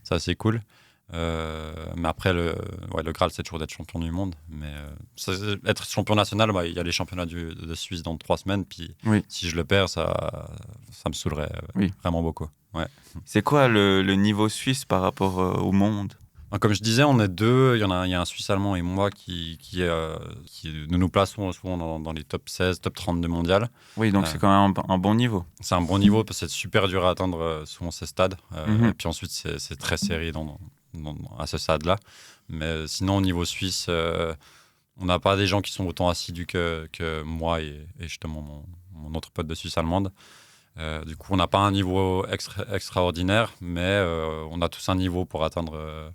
C'est assez cool. Mais après, le Graal, c'est toujours d'être champion du monde. Mais être champion national, il y a les championnats de Suisse dans 3 semaines. Puis si je le perds, ça me saoulerait vraiment beaucoup. Ouais. C'est quoi le niveau suisse par rapport au monde? Comme je disais, on est 2. Il y a un Suisse allemand et moi qui nous plaçons souvent dans les top 16, top 32 mondial. Oui, donc c'est quand même un bon niveau. C'est un bon niveau parce que c'est super dur à atteindre souvent ces stades. Et puis ensuite, c'est très serré à ce stade-là. Mais sinon, au niveau suisse, on n'a pas des gens qui sont autant assidus que moi et justement mon autre pote de Suisse allemande. Du coup, on n'a pas un niveau extraordinaire, mais on a tous un niveau pour atteindre...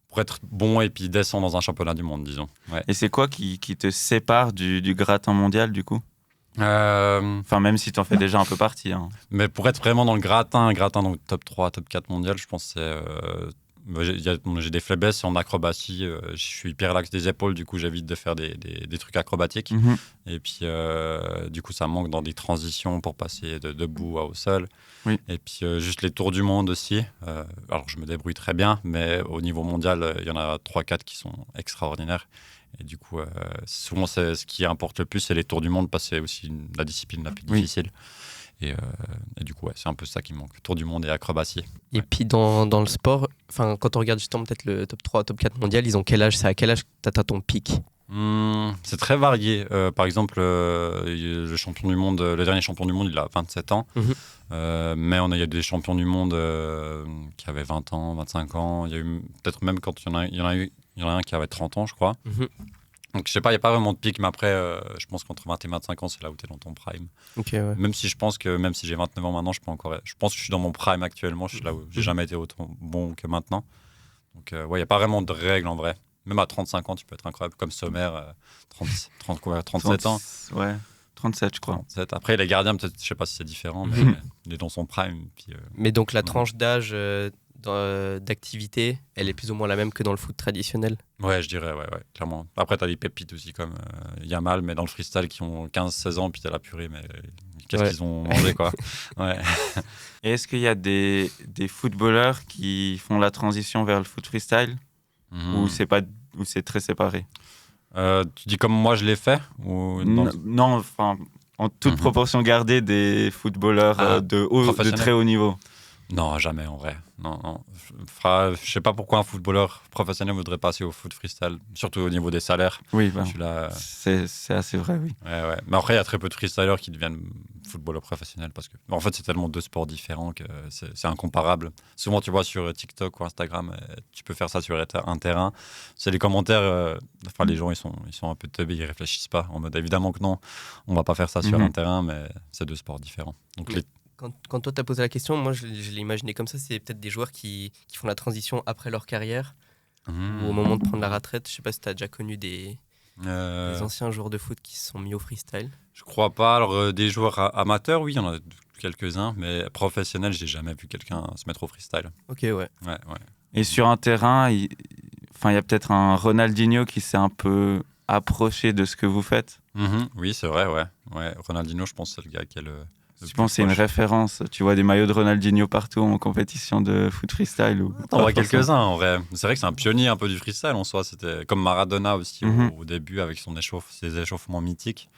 pour être bon et puis descendre dans un championnat du monde, disons. Ouais. Et c'est quoi qui te sépare du gratin mondial, du coup? Enfin, même si tu en fais déjà un peu partie. Hein. Mais pour être vraiment dans le gratin dans le top 3, top 4 mondial, je pense que c'est... j'ai des faiblesses en acrobatie. Je suis hyper lax des épaules, du coup, j'évite de faire des trucs acrobatiques. Et puis, du coup, ça manque dans des transitions pour passer de debout au sol. Et puis, juste les tours du monde aussi. Alors, je me débrouille très bien, mais au niveau mondial, il y en a 3-4 qui sont extraordinaires. Et du coup, souvent, ce qui importe le plus, c'est les tours du monde, parce que c'est aussi la discipline la plus difficile. Et du coup, c'est un peu ça qui manque. Tour du monde et acrobatie. Et puis, dans le sport, quand on regarde justement peut-être le top 3, top 4 mondial, ils ont quel âge? C'est à quel âge que tu atteins ton pic? C'est très varié. Par exemple, le champion du monde, le dernier champion du monde, il a 27 ans. Mais il y a des champions du monde qui avaient 20 ans, 25 ans. Il y a eu peut-être même quand il y en a un qui avait 30 ans, je crois. Donc, je sais pas, il n'y a pas vraiment de pic, mais après, je pense qu'entre 20 et 25 ans, c'est là où tu es dans ton prime. Même si je pense que, même si j'ai 29 ans maintenant, je pense que je suis dans mon prime actuellement. Je suis là où j'ai jamais été autant bon que maintenant. Donc, il n'y a pas vraiment de règles en vrai. Même à 35 ans, tu peux être incroyable, comme Sommer, 37 ans. Ouais, 37, je crois. 37. Après, les gardiens, peut-être, je sais pas si c'est différent, mais il est dans son prime. Puis, mais donc, la tranche d'âge d'activité, elle est plus ou moins la même que dans le foot traditionnel? Ouais, je dirais, ouais, clairement. Après, tu as des pépites aussi, comme Yamal, mais dans le freestyle, qui ont 15-16 ans, puis tu as la purée, mais qu'est-ce qu'ils ont mangé, quoi. Et est-ce qu'il y a des footballeurs qui font la transition vers le foot freestyle ou c'est très séparé? Tu dis comme moi je l'ai fait ou non, enfin, en toute proportion gardée des footballeurs de très haut niveau. Non, jamais en vrai. Non. Je sais pas pourquoi un footballeur professionnel voudrait passer au foot freestyle, surtout au niveau des salaires. Oui, Je suis là, c'est assez vrai, oui. ouais. Mais après, il y a très peu de freestylers qui deviennent footballeurs professionnels parce que, en fait, c'est tellement deux sports différents que c'est incomparable. Souvent, tu vois sur TikTok ou Instagram, tu peux faire ça sur un terrain. C'est les commentaires. Les gens, ils sont un peu teubés, ils réfléchissent pas. En mode, évidemment que non, on va pas faire ça sur un terrain, mais c'est deux sports différents. Donc, Quand toi, tu as posé la question, moi, je l'ai imaginé comme ça. C'est peut-être des joueurs qui font la transition après leur carrière ou au moment de prendre la retraite. Je sais pas si tu as déjà connu des anciens joueurs de foot qui se sont mis au freestyle. Je crois pas. Alors, des joueurs amateurs, oui, il y en a quelques-uns, mais professionnels, j'ai jamais vu quelqu'un se mettre au freestyle. Ok, ouais. Et sur un terrain, il y a peut-être un Ronaldinho qui s'est un peu approché de ce que vous faites. Oui, c'est vrai, ouais. Ronaldinho, je pense que c'est le gars qui est le Je pense que c'est une référence. Tu vois des maillots de Ronaldinho partout en compétition de foot freestyle. T'en vois quelques-uns en vrai. C'est vrai que c'est un pionnier un peu du freestyle en soi. C'était comme Maradona aussi au début avec ses échauffements mythiques.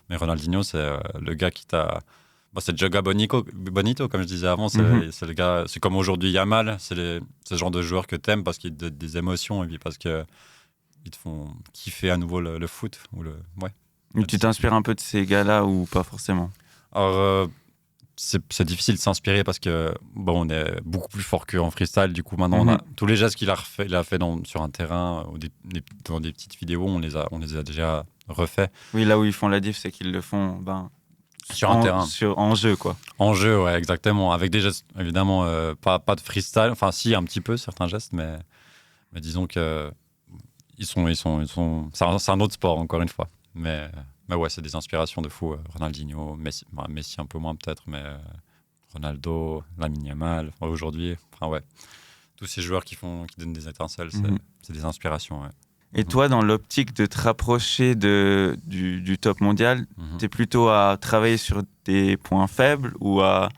Mais Ronaldinho, c'est le gars qui t'a. C'est Joga Bonito, comme je disais avant. C'est le gars. C'est comme aujourd'hui Yamal. C'est ce genre de joueur que t'aimes parce qu'ils te donnent des émotions et puis parce qu'ils te font kiffer à nouveau le foot. Tu t'inspires un peu de ces gars-là ou pas forcément? Alors, c'est difficile de s'inspirer parce que on est beaucoup plus fort qu'en freestyle. Du coup, maintenant, on a tous les gestes qu'il a fait sur un terrain ou dans des petites vidéos, on les a déjà refaits. Oui, là où ils font la diff, c'est qu'ils le font sur un terrain. En jeu, quoi. En jeu, ouais, exactement. Avec des gestes, évidemment, pas de freestyle. Enfin, si, un petit peu, certains gestes, mais disons que c'est un autre sport, encore une fois. Mais ouais, c'est des inspirations de fou. Ronaldinho, Messi un peu moins peut-être, mais Ronaldo, Lamine Yamal, aujourd'hui. Tous ces joueurs qui donnent des étincelles, c'est des inspirations. Ouais. Et toi, dans l'optique de te rapprocher du top mondial, t'es plutôt à travailler sur des points faibles ou à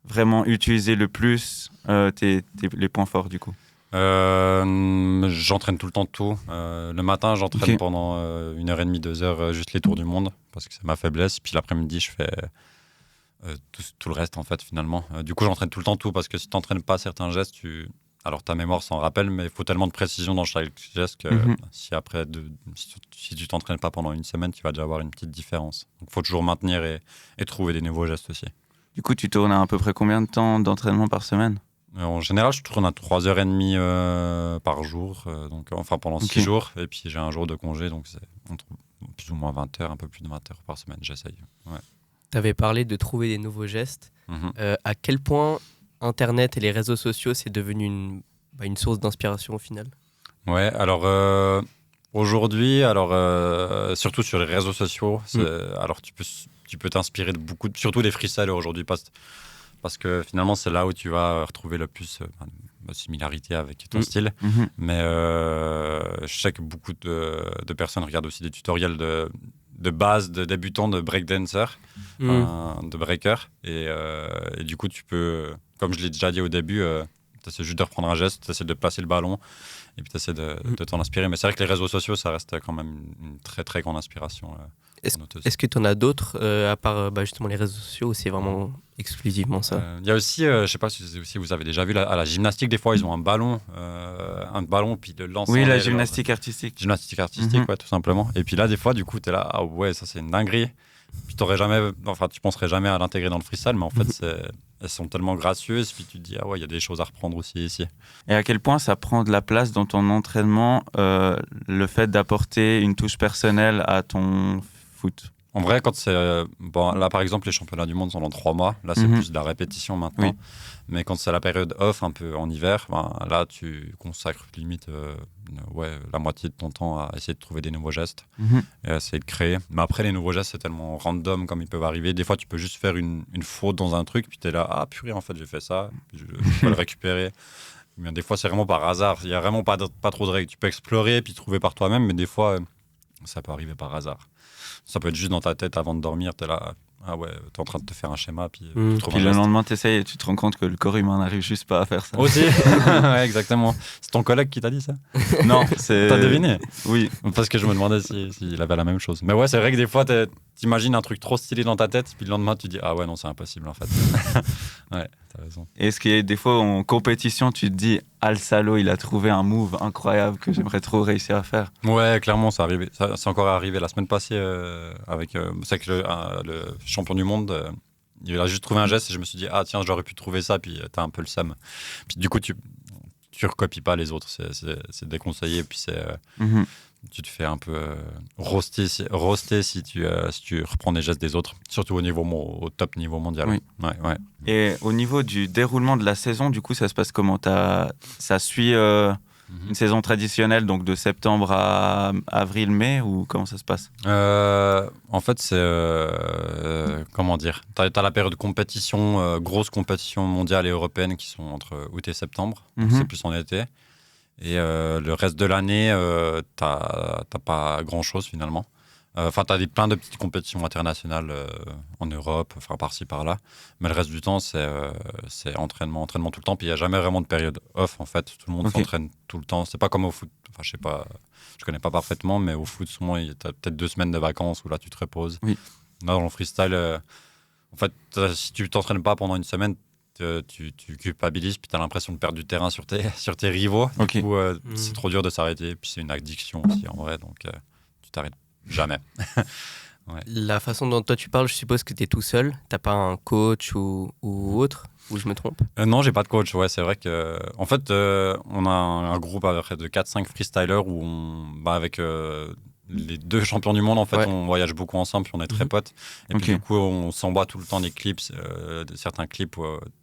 vraiment utiliser le plus les points forts du coup? J'entraîne tout le temps tout. Le matin, j'entraîne pendant 1h30, 2h, juste les tours du monde, parce que c'est ma faiblesse. Puis l'après-midi, je fais tout le reste, en fait, finalement. Du coup, j'entraîne tout le temps tout, parce que si tu n'entraînes pas certains gestes, alors ta mémoire s'en rappelle, mais il faut tellement de précision dans chaque geste que si tu t'entraînes pas pendant une semaine, tu vas déjà avoir une petite différence. Donc, il faut toujours maintenir et trouver des nouveaux gestes aussi. Du coup, tu tournes à peu près combien de temps d'entraînement par semaine? En général, je tourne à 3h30 par jour, pendant 6 jours. Et puis, j'ai un jour de congé, donc c'est entre plus ou moins 20 heures, un peu plus de 20 heures par semaine, j'essaye. Ouais. Tu avais parlé de trouver des nouveaux gestes. À quel point Internet et les réseaux sociaux, c'est devenu une source d'inspiration au final? Ouais, alors aujourd'hui, surtout sur les réseaux sociaux, alors tu peux t'inspirer de beaucoup, surtout des freestylers aujourd'hui, parce que finalement, c'est là où tu vas retrouver le plus de similarité avec ton style. Mais je sais que beaucoup de personnes regardent aussi des tutoriels de base, de débutants, de breakdancers, de breakers. Et du coup, tu peux, comme je l'ai déjà dit au début, tu essaies juste de reprendre un geste, tu essaies de placer le ballon, et puis tu essaies de t'en inspirer. Mais c'est vrai que les réseaux sociaux, ça reste quand même une très, très grande inspiration. Est-ce que tu en as d'autres, à part justement les réseaux sociaux, ou c'est vraiment exclusivement ça? Il y a aussi, je ne sais pas si vous avez déjà vu, à la gymnastique, des fois, ils ont un ballon, puis ils le lancent. Oui, la gymnastique artistique. Gymnastique artistique, ouais, tout simplement. Et puis là, des fois, du coup, tu es là, ah ouais, ça c'est une dinguerie. Puis tu penserais jamais à l'intégrer dans le freestyle, mais en fait, elles sont tellement gracieuses, puis tu te dis, ah ouais, il y a des choses à reprendre aussi ici. Et à quel point ça prend de la place dans ton entraînement, le fait d'apporter une touche personnelle à ton foot? En vrai, quand c'est... là, par exemple, les championnats du monde sont dans 3 mois. Là, c'est plus de la répétition maintenant. Oui. Mais quand c'est la période off, un peu en hiver, là, tu consacres limite la moitié de ton temps à essayer de trouver des nouveaux gestes et à essayer de créer. Mais après, les nouveaux gestes, c'est tellement random comme ils peuvent arriver. Des fois, tu peux juste faire une faute dans un truc, puis tu es là, ah purée, en fait, j'ai fait ça, je peux le récupérer. Mais des fois, c'est vraiment par hasard. Il n'y a vraiment pas trop de règles. Tu peux explorer, puis trouver par toi-même, mais des fois, ça peut arriver par hasard. Ça peut être juste dans ta tête avant de dormir, t'es là, ah ouais, t'es en train de te faire un schéma, puis le lendemain t'essayes et tu te rends compte que le corps humain n'arrive juste pas à faire ça. Aussi, ouais, exactement. C'est ton collègue qui t'a dit ça? Non, c'est... T'as deviné? Oui. Parce que je me demandais s'il avait la même chose. Mais ouais, c'est vrai que des fois, t'imagines un truc trop stylé dans ta tête, puis le lendemain, tu dis ah ouais, non, c'est impossible en fait. Ouais, t'as raison. Est-ce qu'il y a des fois en compétition, tu te dis ah, le salaud, il a trouvé un move incroyable que j'aimerais trop réussir à faire? Ouais, clairement, c'est arrivé. C'est encore arrivé la semaine passée avec c'est que le champion du monde. Il a juste trouvé un geste et je me suis dit ah tiens, j'aurais pu trouver ça, puis t'as un peu le seum. Puis du coup, tu recopies pas les autres, c'est déconseillé, puis tu te fais un peu roaster si tu reprends les gestes des autres, surtout au top niveau mondial. Oui. Ouais. Et au niveau du déroulement de la saison, du coup, ça se passe comment? Ça suit une saison traditionnelle, donc de septembre à avril-mai, ou comment ça se passe? En fait, c'est... comment dire? T'as la période de compétition, grosse compétition mondiale et européenne qui sont entre août et septembre. C'est plus en été. Et le reste de l'année, t'as pas grand-chose finalement. Enfin, t'as plein de petites compétitions internationales en Europe, enfin par-ci, par-là. Mais le reste du temps, c'est entraînement tout le temps. Puis il n'y a jamais vraiment de période off, en fait. Tout le monde s'entraîne tout le temps. C'est pas comme au foot. Enfin, je sais pas, je connais pas parfaitement, mais au foot, souvent, t'as peut-être 2 semaines de vacances où là, tu te reposes. Oui. Là, dans le freestyle, en fait, si tu t'entraînes pas pendant une semaine, tu culpabilises, puis tu as l'impression de perdre du terrain sur tes rivaux. Du coup, c'est trop dur de s'arrêter. Puis c'est une addiction aussi, en vrai. Donc, tu t'arrêtes jamais. Ouais. La façon dont toi tu parles, je suppose que tu es tout seul. T'as pas un coach ou autre, ou je me trompe? Non, j'ai pas de coach. Ouais, c'est vrai que, en fait, on a un groupe à peu près de 4-5 freestylers où avec les 2 champions du monde, en fait, on voyage beaucoup ensemble, puis on est très potes. Et puis du coup, on s'envoie tout le temps des clips, certains clips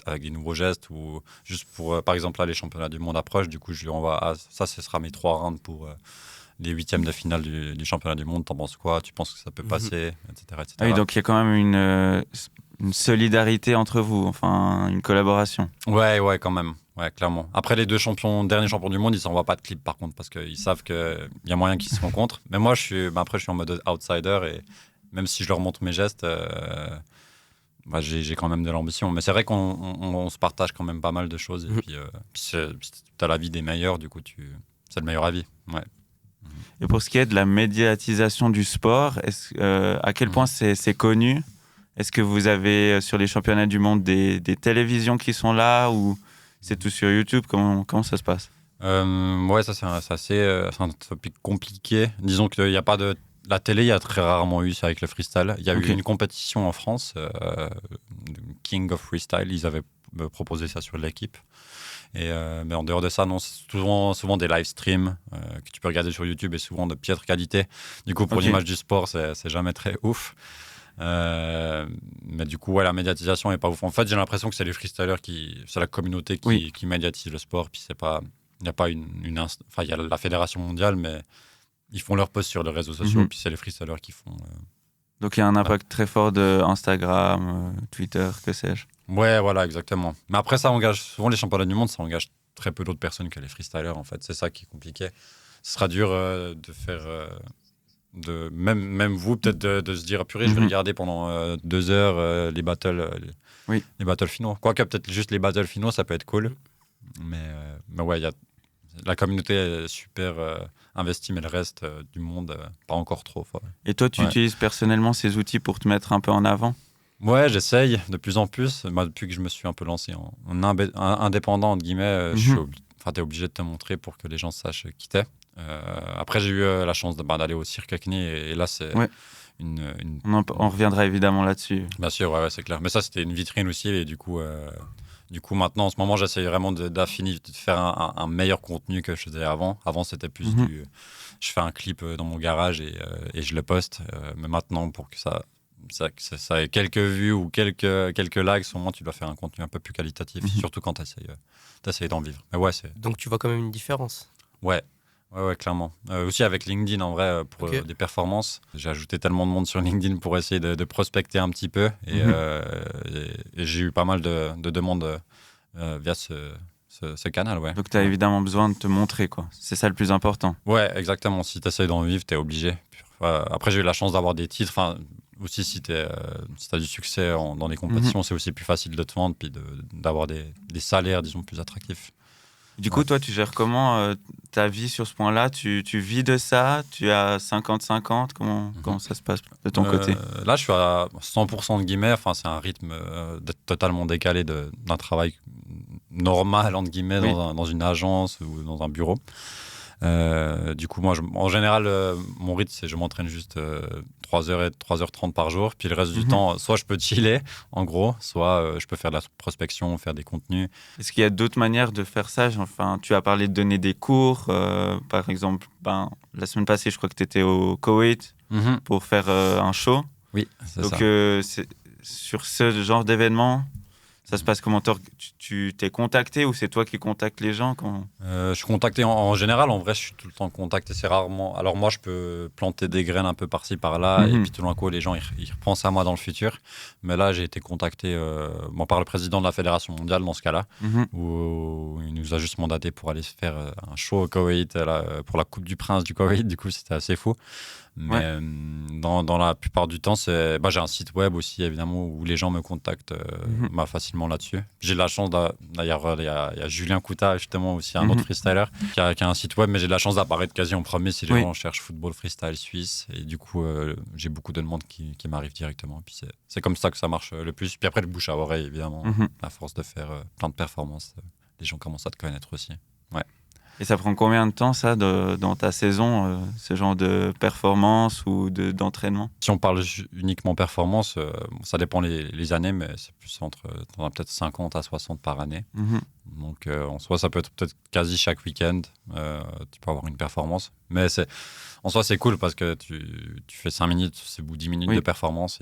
avec des nouveaux gestes, ou juste pour, par exemple, là, les championnats du monde approchent. Du coup, je lui envoie, ça, ce sera mes 3 rounds pour les 8e de finale du championnat du monde. T'en penses quoi? Tu penses que ça peut passer, etc. Ah oui, donc il y a quand même une solidarité entre vous, enfin une collaboration. Ouais, quand même. Ouais, clairement. Après, les 2 derniers champions du monde, ils s'envoient pas de clips par contre, parce qu'ils savent qu'il y a moyen qu'ils se rencontrent. Mais moi, après, je suis en mode outsider, et même si je leur montre mes gestes, j'ai quand même de l'ambition. Mais c'est vrai qu'on se partage quand même pas mal de choses. Et puis, t'as l'avis des meilleurs, du coup, c'est le meilleur avis. Ouais. Et pour ce qui est de la médiatisation du sport, à quel point c'est connu? Est-ce que vous avez sur les championnats du monde des télévisions qui sont là, ou c'est tout sur YouTube? Comment ça se passe? Ouais, ça c'est un topic compliqué. Disons qu'il n'y a pas de... La télé, il y a très rarement eu ça avec le freestyle. Il y a eu une compétition en France, King of Freestyle, ils avaient proposé ça sur l'équipe. Mais en dehors de ça, non, c'est souvent des live streams que tu peux regarder sur YouTube, et souvent de piètre qualité. Du coup, pour l'image du sport, c'est jamais très ouf. Mais du coup, la médiatisation n'est pas ouf. En fait, j'ai l'impression que c'est les freestylers c'est la communauté qui médiatise le sport. Puis il n'y a pas enfin, il y a la fédération mondiale, mais ils font leur post sur les réseaux sociaux. Puis c'est les freestylers qui font. Donc il y a un impact très fort de Instagram, Twitter, que sais-je. Ouais, voilà, exactement. Mais après, ça engage souvent les championnats du monde, ça engage très peu d'autres personnes que les freestylers, en fait. C'est ça qui est compliqué. Ce sera dur de faire... même vous, peut-être de se dire, purée, je vais regarder pendant 2 heures les battles finaux. Quoique, peut-être juste les battles finaux, ça peut être cool. Mais ouais, la communauté est super investie, mais le reste du monde, pas encore trop. Et toi, tu utilises personnellement ces outils pour te mettre un peu en avant? Ouais, j'essaye de plus en plus. Moi, depuis que je me suis un peu lancé en indépendant, entre guillemets, t'es obligé de te montrer pour que les gens sachent qui t'es. Après, j'ai eu la chance d'aller au Cirque Acne, et là, c'est on reviendra évidemment là-dessus. Bien sûr, ouais, c'est clair. Mais ça, c'était une vitrine aussi, et du coup, maintenant, en ce moment, j'essaye vraiment de faire un meilleur contenu que je faisais avant. Avant, c'était plus je fais un clip dans mon garage et je le poste. Mais maintenant, pour que ça ait quelques vues ou quelques likes, au moins, tu dois faire un contenu un peu plus qualitatif, surtout quand tu essayes d'en vivre. Mais ouais, donc, tu vois quand même une différence? Ouais, clairement. Aussi avec LinkedIn, en vrai, pour des performances. J'ai ajouté tellement de monde sur LinkedIn pour essayer de prospecter un petit peu. Et j'ai eu pas mal de demandes via ce canal. Ouais. Donc, tu as évidemment besoin de te montrer, quoi. C'est ça le plus important. Ouais, exactement. Si tu essaies d'en vivre, tu es obligé. Après, j'ai eu la chance d'avoir des titres. Enfin, aussi, si tu as du succès dans les compétitions, c'est aussi plus facile de te vendre, puis d'avoir des salaires, disons, plus attractifs. Du coup, toi, tu gères comment ta vie sur ce point-là? Tu vis de ça? Tu as 50-50? Comment ça se passe de ton côté? Là, je suis à 100% de guillemets. Enfin, c'est un rythme totalement décalé d'un travail normal, entre guillemets, dans une agence ou dans un bureau. Du coup, moi, en général, mon rythme, c'est je m'entraîne juste 3h30 par jour. Puis le reste du temps, soit je peux chiller, en gros, soit je peux faire de la prospection, faire des contenus. Est-ce qu'il y a d'autres manières de faire ça? Enfin, tu as parlé de donner des cours. Par exemple, la semaine passée, je crois que tu étais au Koweït pour faire un show. Oui, c'est ça. Donc, sur ce genre d'événement, ça se passe comment? Tu t'es contacté ou c'est toi qui contactes les gens? Je suis contacté en général. En vrai, je suis tout le temps contacté. C'est rarement. Alors moi, je peux planter des graines un peu par-ci, par-là. Et puis tout d'un coup, les gens, ils repensent à moi dans le futur. Mais là, j'ai été contacté par le président de la Fédération mondiale dans ce cas-là, où il nous a juste mandaté pour aller faire un show au Koweït pour la Coupe du Prince du Koweït. Du coup, c'était assez fou. Mais dans la plupart du temps, j'ai un site web aussi, évidemment, où les gens me contactent facilement là-dessus. J'ai de la chance, d'ailleurs, il y a Julien Couta, justement, aussi un autre freestyler, qui a un site web, mais j'ai de la chance d'apparaître quasi en premier si les gens cherchent football freestyle suisse. Et du coup, j'ai beaucoup de demandes qui m'arrivent directement. Puis c'est comme ça que ça marche le plus. Puis après, le bouche à oreille, évidemment, à force de faire plein de performances, les gens commencent à te connaître aussi. Ouais. Et ça prend combien de temps, ça, dans ta saison, ce genre de performance ou d'entraînement? Si on parle uniquement performance, ça dépend les années, mais c'est plus t'en as peut-être 50 à 60 par année. Donc, en soi, ça peut être peut-être quasi chaque week-end. Tu peux avoir une performance. Mais en soi, c'est cool parce que tu fais 5 minutes ou 10 minutes de performance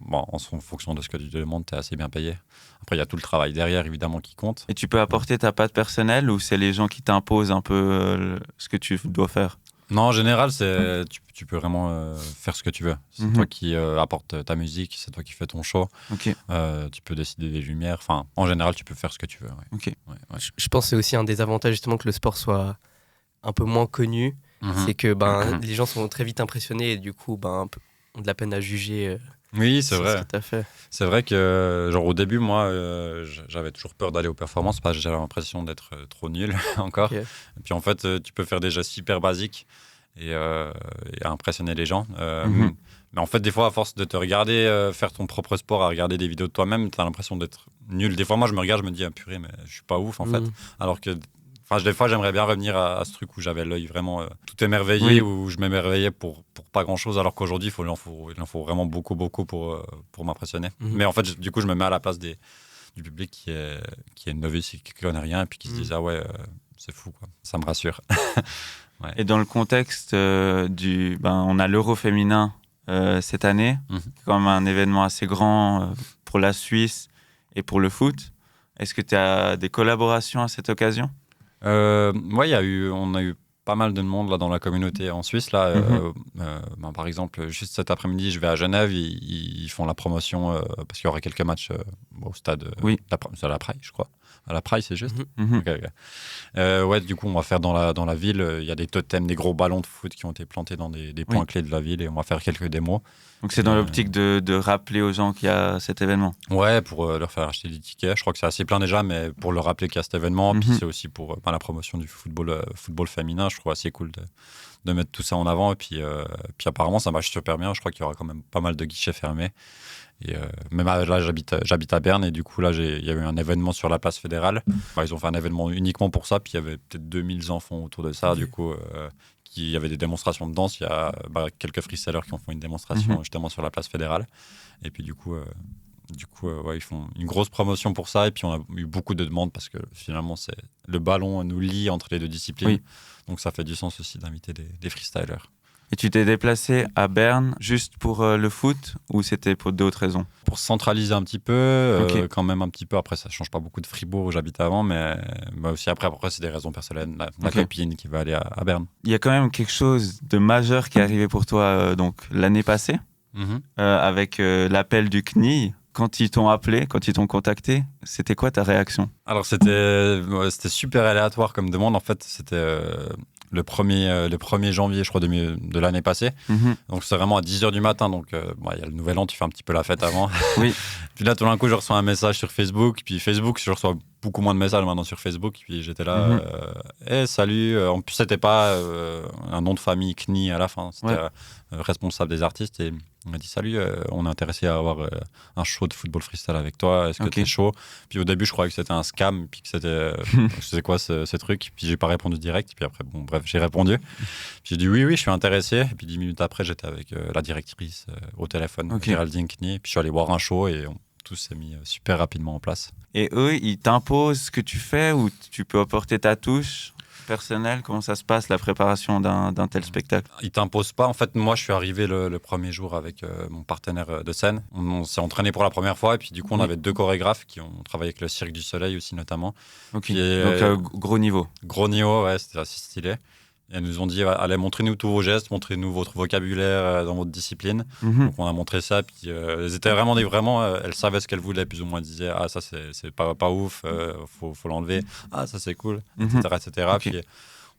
en fonction de ce que tu te demandes, tu es assez bien payé. Après, il y a tout le travail derrière, évidemment, qui compte. Et tu peux apporter ta patte personnelle ou c'est les gens qui t'imposent un peu ce que tu dois faire? Non, en général, tu peux vraiment faire ce que tu veux. C'est toi qui apportes ta musique, c'est toi qui fais ton show. Tu peux décider des lumières. Enfin, en général, tu peux faire ce que tu veux. Je pense que c'est aussi un des avantages, justement, que le sport soit un peu moins connu. C'est que les gens sont très vite impressionnés et du coup, ont de la peine à juger. Oui, c'est vrai. Ce que tu as fait. C'est vrai que, au début, moi, j'avais toujours peur d'aller aux performances parce que j'avais l'impression d'être trop nul encore. Et puis, en fait, tu peux faire des gestes hyper basiques et impressionner les gens. Mais en fait, des fois, à force de te regarder faire ton propre sport, à regarder des vidéos de toi-même, tu as l'impression d'être nul. Des fois, moi, je me regarde, je me dis, purée, mais je suis pas ouf, en fait. Alors que des fois, j'aimerais bien revenir à ce truc où j'avais l'œil vraiment tout émerveillé, où je m'émerveillais pour pas grand-chose, alors qu'aujourd'hui, il en faut vraiment beaucoup pour m'impressionner. Mais en fait, du coup, je me mets à la place du public qui est novice et qui connaît rien, et puis qui se disent, c'est fou, quoi. Ça me rassure. Et dans le contexte on a l'Euro féminin cette année, quand même un événement assez grand pour la Suisse et pour le foot. Est-ce que tu as des collaborations à cette occasion? On a eu pas mal de monde là dans la communauté en Suisse. Là, par exemple, juste cet après-midi, je vais à Genève. Ils font la promotion parce qu'il y aura quelques matchs au stade. C'est à la Praille, je crois. À la Praille, c'est juste. Du coup, on va faire dans la ville. Il y a des totems, des gros ballons de foot qui ont été plantés dans des points clés de la ville et on va faire quelques démos. Donc c'est dans l'optique de rappeler aux gens qu'il y a cet événement. Ouais, pour leur faire acheter des tickets. Je crois que c'est assez plein déjà, mais pour leur rappeler qu'il y a cet événement. Puis c'est aussi pour la promotion du football féminin. Je trouve assez cool de mettre tout ça en avant. Et puis apparemment, ça marche super bien. Je crois qu'il y aura quand même pas mal de guichets fermés. Et même là, j'habite à Berne et du coup, là, il y a eu un événement sur la place fédérale. Ils ont fait un événement uniquement pour ça. Puis il y avait peut-être 2000 enfants autour de ça. Du coup, il y avait des démonstrations de danse. Il y a quelques freestylers qui ont fait une démonstration justement sur la place fédérale. Et puis du coup, ils font une grosse promotion pour ça. Et puis on a eu beaucoup de demandes parce que finalement, le ballon nous lie entre les deux disciplines. Donc ça fait du sens aussi d'inviter des freestylers. Et tu t'es déplacé à Berne juste pour le foot ou c'était pour d'autres raisons? Pour centraliser un petit peu, quand même un petit peu. Après, ça ne change pas beaucoup de Fribourg où j'habite avant, mais aussi après c'est des raisons personnelles. Ma copine qui va aller à Berne. Il y a quand même quelque chose de majeur qui est arrivé pour toi donc l'année passée avec l'appel du CNI. Quand ils t'ont appelé, quand ils t'ont contacté, c'était quoi ta réaction? Alors, c'était super aléatoire comme demande. En fait, c'était le 1er janvier, je crois, de l'année passée. Donc, c'est vraiment à 10h du matin. Donc, il y a le nouvel an, tu fais un petit peu la fête avant. Puis là, tout d'un coup, je reçois un message sur Facebook. Puis Facebook, je reçois beaucoup moins de messages maintenant sur Facebook. Puis j'étais là, salut. En plus, c'était pas un nom de famille CNI à la fin. C'était responsable des artistes. Et on m'a dit salut, on est intéressé à avoir un show de football freestyle avec toi. Est-ce que t'es chaud? Puis au début, je croyais que c'était un scam. Puis que c'était quoi ce truc? Puis j'ai pas répondu direct. Puis après, bref, j'ai répondu. Puis j'ai dit oui, je suis intéressé. Et puis 10 minutes après, j'étais avec la directrice au téléphone, Géraldine Knie. Puis je suis allé voir un show et tout s'est mis super rapidement en place. Et eux, ils t'imposent ce que tu fais ou tu peux apporter ta touche personnelle? Comment ça se passe, la préparation d'un tel spectacle? Ils t'imposent pas. En fait, moi, je suis arrivé le premier jour avec mon partenaire de scène. On s'est entraîné pour la première fois. Et puis, du coup, on avait 2 chorégraphes qui ont travaillé avec le Cirque du Soleil aussi, notamment. Donc, gros niveau. Gros niveau, ouais, c'était assez stylé. Et elles nous ont dit, allez, montrez-nous tous vos gestes, montrez-nous votre vocabulaire dans votre discipline. Donc, on a montré ça. Puis, elles étaient vraiment, elles savaient ce qu'elles voulaient, plus ou moins. Elles disaient, ah, ça, c'est pas ouf, faut l'enlever. Ah, ça, c'est cool, etc. Puis,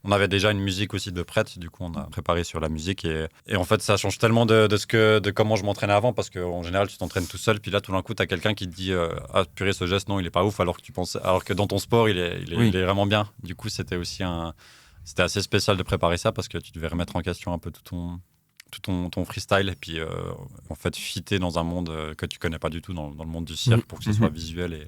on avait déjà une musique aussi de prête. Du coup, on a préparé sur la musique. Et en fait, ça change tellement de comment je m'entraînais avant, parce qu'en général, tu t'entraînes tout seul. Puis là, tout d'un coup, tu as quelqu'un qui te dit, ah, purée, ce geste, non, il est pas ouf, alors que dans ton sport, il est vraiment bien. Du coup, c'était aussi C'était assez spécial de préparer ça parce que tu devais remettre en question un peu tout ton freestyle et puis en fait fitter dans un monde que tu connais pas du tout, dans le monde du cirque, pour que ce soit visuel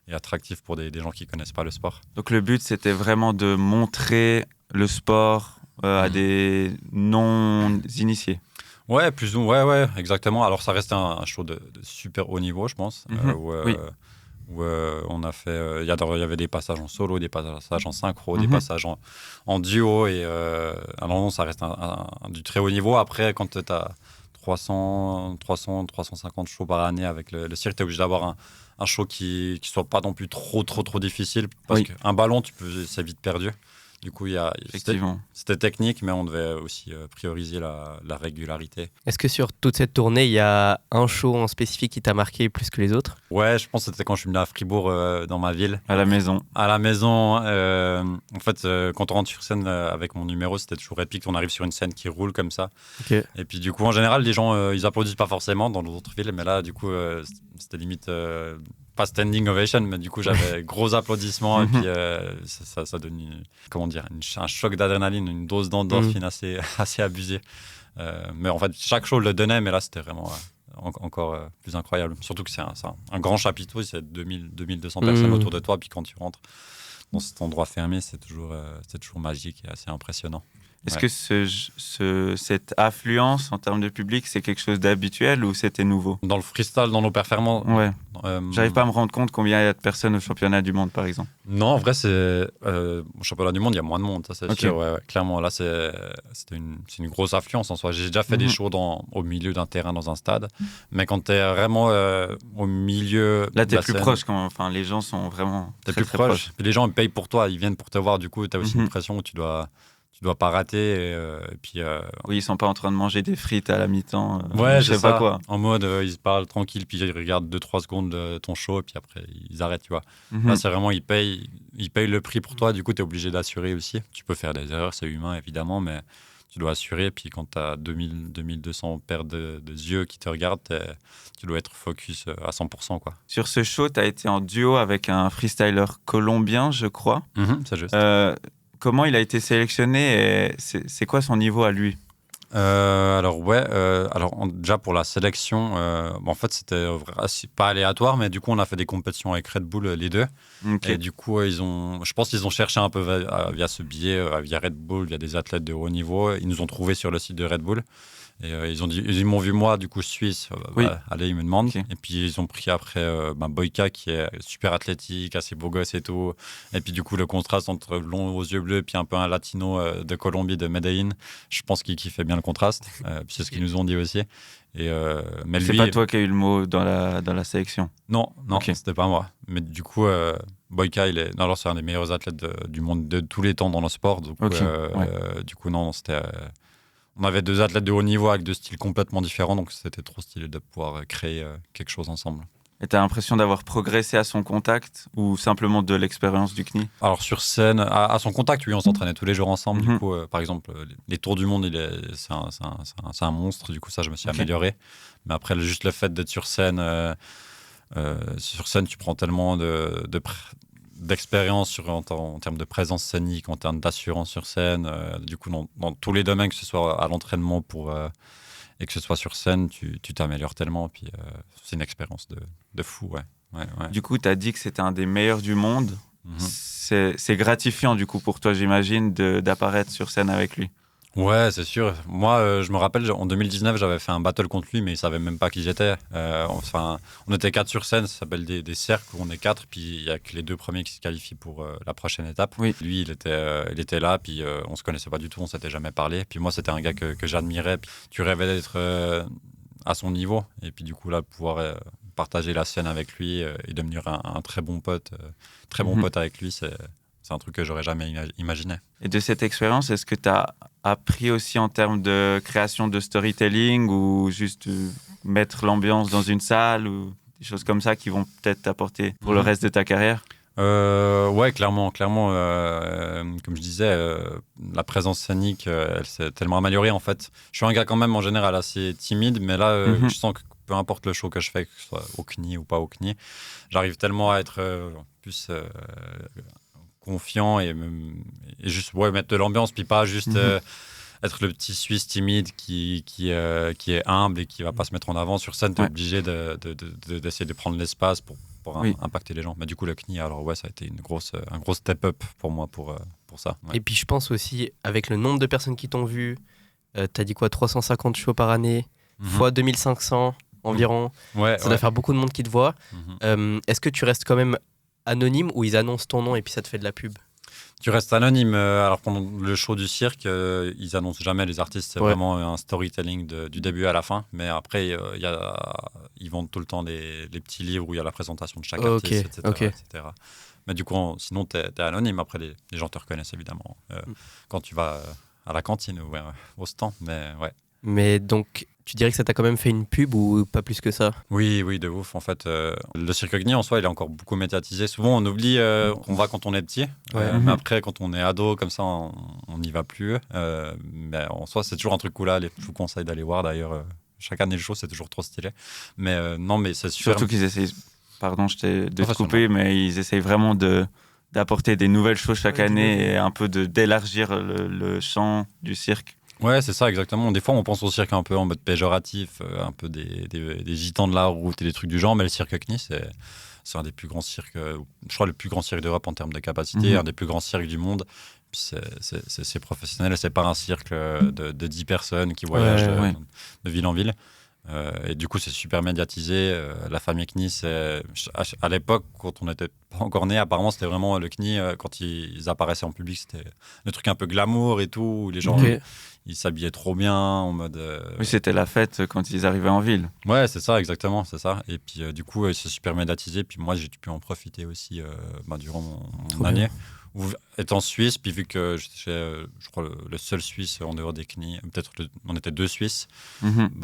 et attractif pour des gens qui connaissent pas le sport. Donc le but, c'était vraiment de montrer le sport à des non-initiés. Ouais, ouais, exactement. Alors ça restait un show de super haut niveau, je pense, où on a fait, il y avait des passages en solo, des passages en synchro, des passages en duo, et alors non, ça reste du très haut niveau. Après, quand tu as 350 shows par année avec le cirque, tu es obligé d'avoir un show qui soit pas non plus trop difficile, parce qu'un ballon, c'est vite perdu. Du coup, c'était technique, mais on devait aussi prioriser la régularité. Est-ce que sur toute cette tournée, il y a un show en spécifique qui t'a marqué plus que les autres? Ouais, je pense que c'était quand je suis venu à Fribourg, dans ma ville. À la maison. À la maison. En fait, quand on rentre sur scène avec mon numéro, c'était toujours épique. On arrive sur une scène qui roule comme ça. Okay. Et puis, du coup, en général, les gens, ils applaudissent pas forcément dans d'autres villes. Mais là, du coup, c'était limite... pas standing ovation, mais du coup j'avais gros applaudissements et puis ça donne un choc d'adrénaline, une dose d'endorphine assez abusée. Mais en fait chaque show le donnait, mais là c'était vraiment encore plus incroyable. Surtout que c'est un grand chapiteau, c'est 2200 personnes autour de toi, puis quand tu rentres dans cet endroit fermé, c'est toujours magique et assez impressionnant. Est-ce que cette affluence en termes de public, c'est quelque chose d'habituel ou c'était nouveau? Dans le freestyle, dans nos performances? Ouais. J'arrive pas à me rendre compte combien il y a de personnes au championnat du monde, par exemple. Non, en vrai, au championnat du monde, il y a moins de monde, ça c'est sûr. Ouais. Clairement, là, c'est une grosse affluence en soi. J'ai déjà fait des shows au milieu d'un terrain dans un stade, mais quand tu es vraiment au milieu. Là, tu es plus proche, les gens sont vraiment très, plus très proche. Les gens ils payent pour toi, ils viennent pour te voir, du coup, tu as aussi une pression où tu dois pas rater. Et puis, oui, ils sont pas en train de manger des frites à la mi-temps. Ouais, je sais pas quoi. En mode, ils parlent tranquille, puis ils regardent 2-3 secondes ton show, et puis après, ils arrêtent, tu vois. Là, c'est vraiment, ils payent le prix pour toi, du coup, tu es obligé d'assurer aussi. Tu peux faire des erreurs, c'est humain, évidemment, mais tu dois assurer. Puis quand tu as 2200 paires de yeux qui te regardent, tu dois être focus à 100%, quoi. Sur ce show, tu as été en duo avec un freestyler colombien, je crois. C'est juste. Comment il a été sélectionné et c'est quoi son niveau à lui? Déjà pour la sélection, en fait c'était pas aléatoire, mais du coup on a fait des compétitions avec Red Bull les deux. Et du coup je pense qu'ils ont cherché un peu via ce biais, via Red Bull, via des athlètes de haut niveau. Ils nous ont trouvés sur le site de Red Bull. Et ils m'ont vu moi, du coup suisse, allez, ils me demandent. Okay. Et puis ils ont pris après Boyka, qui est super athlétique, assez beau gosse et tout. Et puis du coup le contraste entre blond aux yeux bleus et puis un peu un latino de Colombie, de Medellín, je pense qu'il kiffait bien le contraste. Puis c'est ce qu'ils nous ont dit aussi. Mais c'est pas toi qui as eu le mot dans la sélection? Non, c'était pas moi. Mais du coup, Boyka, c'est un des meilleurs athlètes du monde de tous les temps dans le sport. Donc, du coup, non, c'était... On avait 2 athlètes de haut niveau avec 2 styles complètement différents, donc c'était trop stylé de pouvoir créer quelque chose ensemble. Et tu as l'impression d'avoir progressé à son contact ou simplement de l'expérience du CNI? Alors sur scène, à son contact, oui, on s'entraînait tous les jours ensemble. Du coup, par exemple, les tours du monde, c'est un monstre. Du coup, ça, je me suis amélioré. Mais après, juste le fait d'être sur scène, tu prends tellement d'expérience en termes de présence scénique, en termes d'assurance sur scène. Du coup, dans tous les domaines, que ce soit à l'entraînement et que ce soit sur scène, tu t'améliores tellement. Puis c'est une expérience de fou, ouais. Du coup, tu as dit que c'était un des meilleurs du monde. C'est gratifiant, du coup, pour toi, j'imagine, d'apparaître sur scène avec lui. Ouais, c'est sûr. Moi, je me rappelle, en 2019, j'avais fait un battle contre lui, mais il savait même pas qui j'étais. On était 4 sur scène, ça s'appelle des cercles où on est 4, puis il y a que les 2 premiers qui se qualifient pour la prochaine étape. Oui. Lui, il était là, puis on se connaissait pas du tout, on s'était jamais parlé. Puis moi, c'était un gars que j'admirais. Puis tu rêvais d'être à son niveau, et puis du coup là, pouvoir partager la scène avec lui et devenir un très bon pote, pote avec lui, c'est un truc que j'aurais jamais imaginé. Et de cette expérience, est-ce que tu as appris aussi en termes de création de storytelling ou juste mettre l'ambiance dans une salle ou des choses comme ça qui vont peut-être t'apporter pour le reste de ta carrière? Ouais, clairement. Comme je disais, la présence scénique, elle s'est tellement améliorée en fait. Je suis un gars quand même en général assez timide, mais là, je sens que peu importe le show que je fais, que ce soit au CNI ou pas au CNI, j'arrive tellement à être plus confiant et juste mettre de l'ambiance, puis pas juste être le petit Suisse timide qui est humble et qui va pas se mettre en avant sur scène. T'es obligé d'essayer de prendre l'espace pour impacter les gens. Mais du coup, le CNI, alors ça a été un gros step-up pour moi pour ça. Ouais. Et puis je pense aussi, avec le nombre de personnes qui t'ont vu, t'as dit quoi, 350 shows par année, fois 2500 environ, ça doit faire beaucoup de monde qui te voit. Est-ce que tu restes quand même anonyme ou ils annoncent ton nom et puis ça te fait de la pub? Tu restes anonyme. Alors pendant le show du cirque, ils annoncent jamais les artistes. C'est vraiment un storytelling du début à la fin. Mais après, ils vendent tout le temps les petits livres où il y a la présentation de chaque artiste, etc. Mais du coup, sinon, tu es anonyme. Après, les gens te reconnaissent évidemment quand tu vas à la cantine ou au stand. Mais ouais. Mais donc, tu dirais que ça t'a quand même fait une pub ou pas plus que ça? Oui, de ouf. En fait, le cirque CNI en soi, il est encore beaucoup médiatisé. Souvent, on oublie qu'on va quand on est petit. Mais après, quand on est ado, comme ça, on n'y va plus. Mais en soi, c'est toujours un truc cool là. Je vous conseille d'aller voir d'ailleurs. Chaque année, le show, c'est toujours trop stylé. Mais non, mais c'est super. Surtout qu'ils essayent, pardon, je t'ai de te couper, mais ils essayent vraiment d'apporter des nouvelles choses chaque année et un peu d'élargir le champ du cirque. Ouais, c'est ça, exactement. Des fois, on pense au cirque un peu en mode péjoratif, un peu des gitans de la route et des trucs du genre, mais le cirque CNI, c'est un des plus grands cirques, je crois le plus grand cirque d'Europe en termes de capacité, un des plus grands cirques du monde. Puis c'est professionnel, c'est pas un cirque de 10 personnes qui voyagent de ville en ville. Et du coup, c'est super médiatisé. La famille CNI, à l'époque, quand on n'était pas encore né, apparemment, c'était vraiment le CNI, quand ils apparaissaient en public, c'était le truc un peu glamour et tout, où les gens ils s'habillaient trop bien en mode. Oui, c'était la fête quand ils arrivaient en ville. Ouais, c'est ça, exactement, c'est ça. Et puis, du coup, c'est super médiatisé. Puis moi, j'ai pu en profiter aussi durant mon année. Étant suisse, puis vu que j'étais, je crois, le seul Suisse en dehors des CNI, peut-être on était 2 Suisses,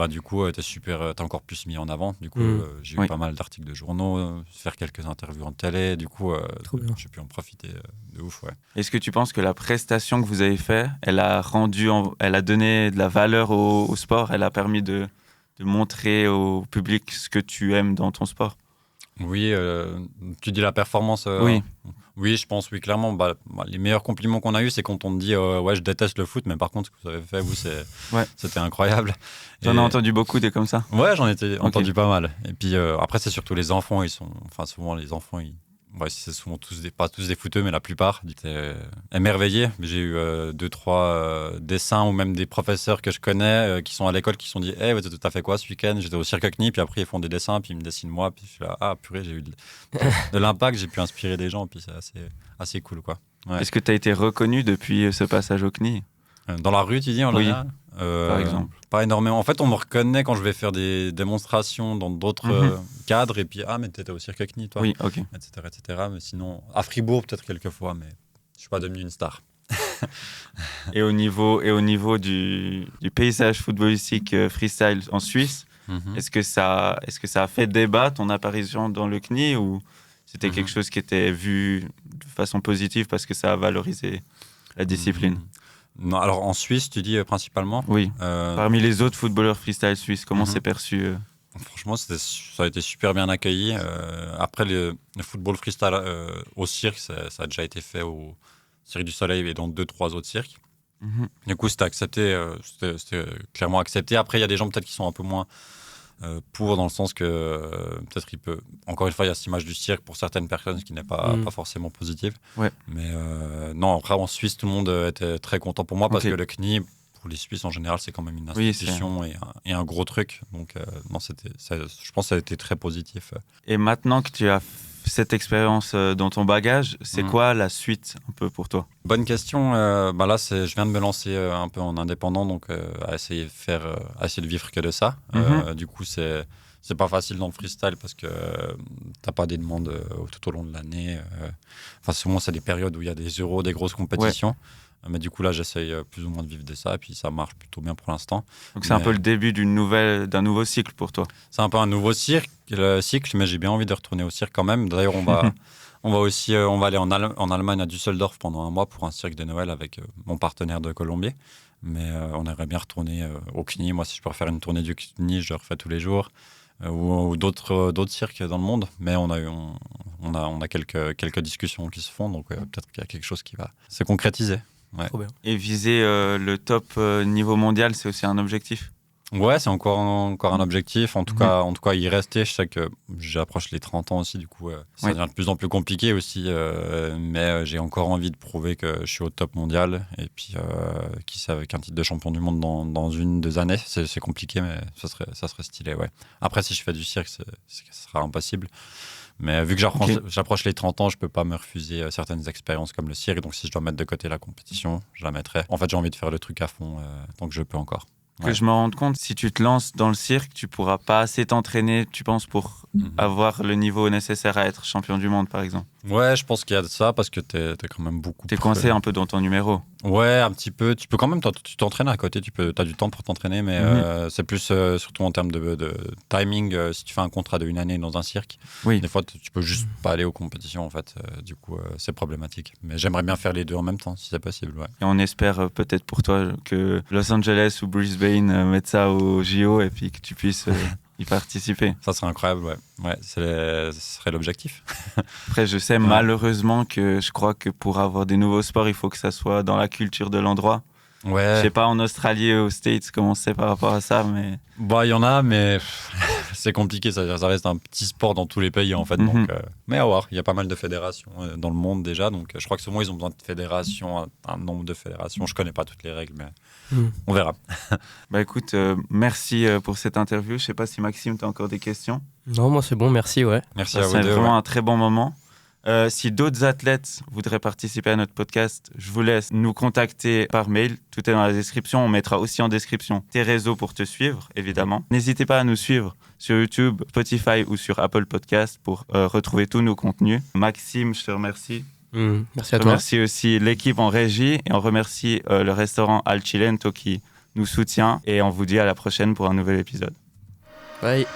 du coup, t'es encore plus mis en avant. Du coup, j'ai eu pas mal d'articles de journaux, faire quelques interviews en télé. Du coup, j'ai pu en profiter de ouf. Ouais. Est-ce que tu penses que la prestation que vous avez faite, elle a donné de la valeur au sport, elle a permis de montrer au public ce que tu aimes dans ton sport? Oui, tu dis la performance. Oui. Oui, je pense, oui, clairement. Les meilleurs compliments qu'on a eus, c'est quand on te dit ouais, je déteste le foot, mais par contre, ce que vous avez fait, vous, c'était incroyable. J'en ai entendu beaucoup des comme ça. Ouais, j'en ai entendu pas mal. Et puis après, c'est surtout les enfants. Souvent, les enfants, c'est souvent pas tous des footeux, mais la plupart étaient émerveillés. J'ai eu 2-3 dessins ou même des professeurs que je connais qui sont à l'école qui se sont dit hey, t'as fait quoi ce week-end? J'étais au cirque CNI, puis après ils font des dessins, puis ils me dessinent moi, puis je suis là, ah purée, j'ai eu de l'impact, j'ai pu inspirer des gens, puis c'est assez cool, quoi. Ouais. Est-ce que tu as été reconnu depuis ce passage au CNI? Dans la rue, tu dis, en général? Par exemple. Pas énormément. En fait, on me reconnaît quand je vais faire des démonstrations dans d'autres cadres, et puis mais t'étais au cirque CNI, toi. Oui, ok. Etc. Mais sinon, à Fribourg, peut-être quelques fois, mais je suis pas devenu une star. Et au niveau du paysage footballistique freestyle en Suisse, est-ce que ça a fait débat ton apparition dans le CNI ou c'était quelque chose qui était vu de façon positive parce que ça a valorisé la discipline? Non, alors en Suisse, tu dis principalement? Oui. Parmi les autres footballeurs freestyle suisses, comment c'est perçu? Franchement, ça a été super bien accueilli. Après, le football freestyle au cirque, ça a déjà été fait au Cirque du Soleil et dans 2-3 autres cirques. Du coup, c'était accepté, c'était clairement accepté. Après, il y a des gens peut-être qui sont un peu moins pour, dans le sens que peut-être il peut... Encore une fois, il y a cette image du cirque pour certaines personnes, ce qui n'est pas forcément positive. Ouais. Mais non, après, en Suisse, tout le monde était très content pour moi parce que le CNI, pour les Suisses en général, c'est quand même une institution et un gros truc. Donc, non, je pense que ça a été très positif. Et maintenant que tu as cette expérience dans ton bagage, c'est quoi la suite un peu pour toi? Bonne question. Là, je viens de me lancer un peu en indépendant, donc à essayer de vivre que de ça. Du coup, c'est pas facile dans le freestyle parce que t'as pas des demandes tout au long de l'année. Souvent, c'est des périodes où il y a des euros, des grosses compétitions. Mais du coup, là, j'essaye plus ou moins de vivre de ça, et puis ça marche plutôt bien pour l'instant. Donc, c'est un peu le début d'un nouveau cycle pour toi. C'est un peu un nouveau cycle, mais j'ai bien envie de retourner au cirque quand même. D'ailleurs, on va aller en Allemagne à Düsseldorf pendant un mois pour un cirque de Noël avec mon partenaire de Colombier. Mais on aimerait bien retourner au CNI. Moi, si je peux refaire une tournée du CNI, je le refais tous les jours. Ou d'autres cirques dans le monde. Mais on a quelques discussions qui se font, donc peut-être qu'il y a quelque chose qui va se concrétiser. Ouais. Trop bien. Et viser le top niveau mondial, c'est aussi un objectif? Ouais, c'est encore un objectif. En tout cas, y rester. Je sais que j'approche les 30 ans aussi, du coup, ça devient de plus en plus compliqué aussi. Mais j'ai encore envie de prouver que je suis au top mondial. Et puis, qui sait, avec un titre de champion du monde dans 1-2 années. C'est compliqué, mais ça serait stylé, ouais. Après, si je fais du cirque, ça sera impossible. Mais vu que j'approche les 30 ans, je peux pas me refuser certaines expériences comme le cirque. Donc, si je dois mettre de côté la compétition, je la mettrai. En fait, j'ai envie de faire le truc à fond tant que je peux encore. Que je me rende compte, si tu te lances dans le cirque, tu pourras pas assez t'entraîner, tu penses, pour avoir le niveau nécessaire à être champion du monde, par exemple? Ouais, je pense qu'il y a de ça parce que t'es quand même beaucoup... T'es coincé un peu dans ton numéro. Ouais, un petit peu. Tu peux quand même tu t'entraînes à côté, t'as du temps pour t'entraîner, mais c'est plus surtout en termes de timing. Si tu fais un contrat de 1 année dans un cirque, des fois, tu peux juste pas aller aux compétitions, en fait. Du coup, c'est problématique. Mais j'aimerais bien faire les deux en même temps, si c'est possible, ouais. Et on espère peut-être pour toi que Los Angeles ou Brisbane mettent ça au JO et puis que tu puisses y participer. Ça serait incroyable, ouais. Ce serait l'objectif. Après, je sais malheureusement que je crois que pour avoir des nouveaux sports, il faut que ça soit dans la culture de l'endroit. Ouais. Je sais pas en Australie ou aux States comment c'est par rapport à ça, mais... Il y en a, mais c'est compliqué. Ça reste un petit sport dans tous les pays, en fait. Donc, mais à voir, il y a pas mal de fédérations dans le monde déjà. Donc, je crois que souvent, ils ont besoin de fédérations, un nombre de fédérations. Je connais pas toutes les règles, mais on verra. Écoute, merci pour cette interview. Je sais pas si Maxime, tu as encore des questions? Non, moi c'est bon, merci, ouais. Merci à vous deux. C'est vraiment un très bon moment. Si d'autres athlètes voudraient participer à notre podcast, je vous laisse nous contacter par mail. Tout est dans la description. On mettra aussi en description tes réseaux pour te suivre, évidemment. N'hésitez pas à nous suivre sur YouTube, Spotify ou sur Apple Podcast pour retrouver tous nos contenus. Maxime, je te remercie. Merci à toi. Je remercie aussi l'équipe en régie et on remercie le restaurant Al Cilento qui nous soutient. Et on vous dit à la prochaine pour un nouvel épisode. Bye.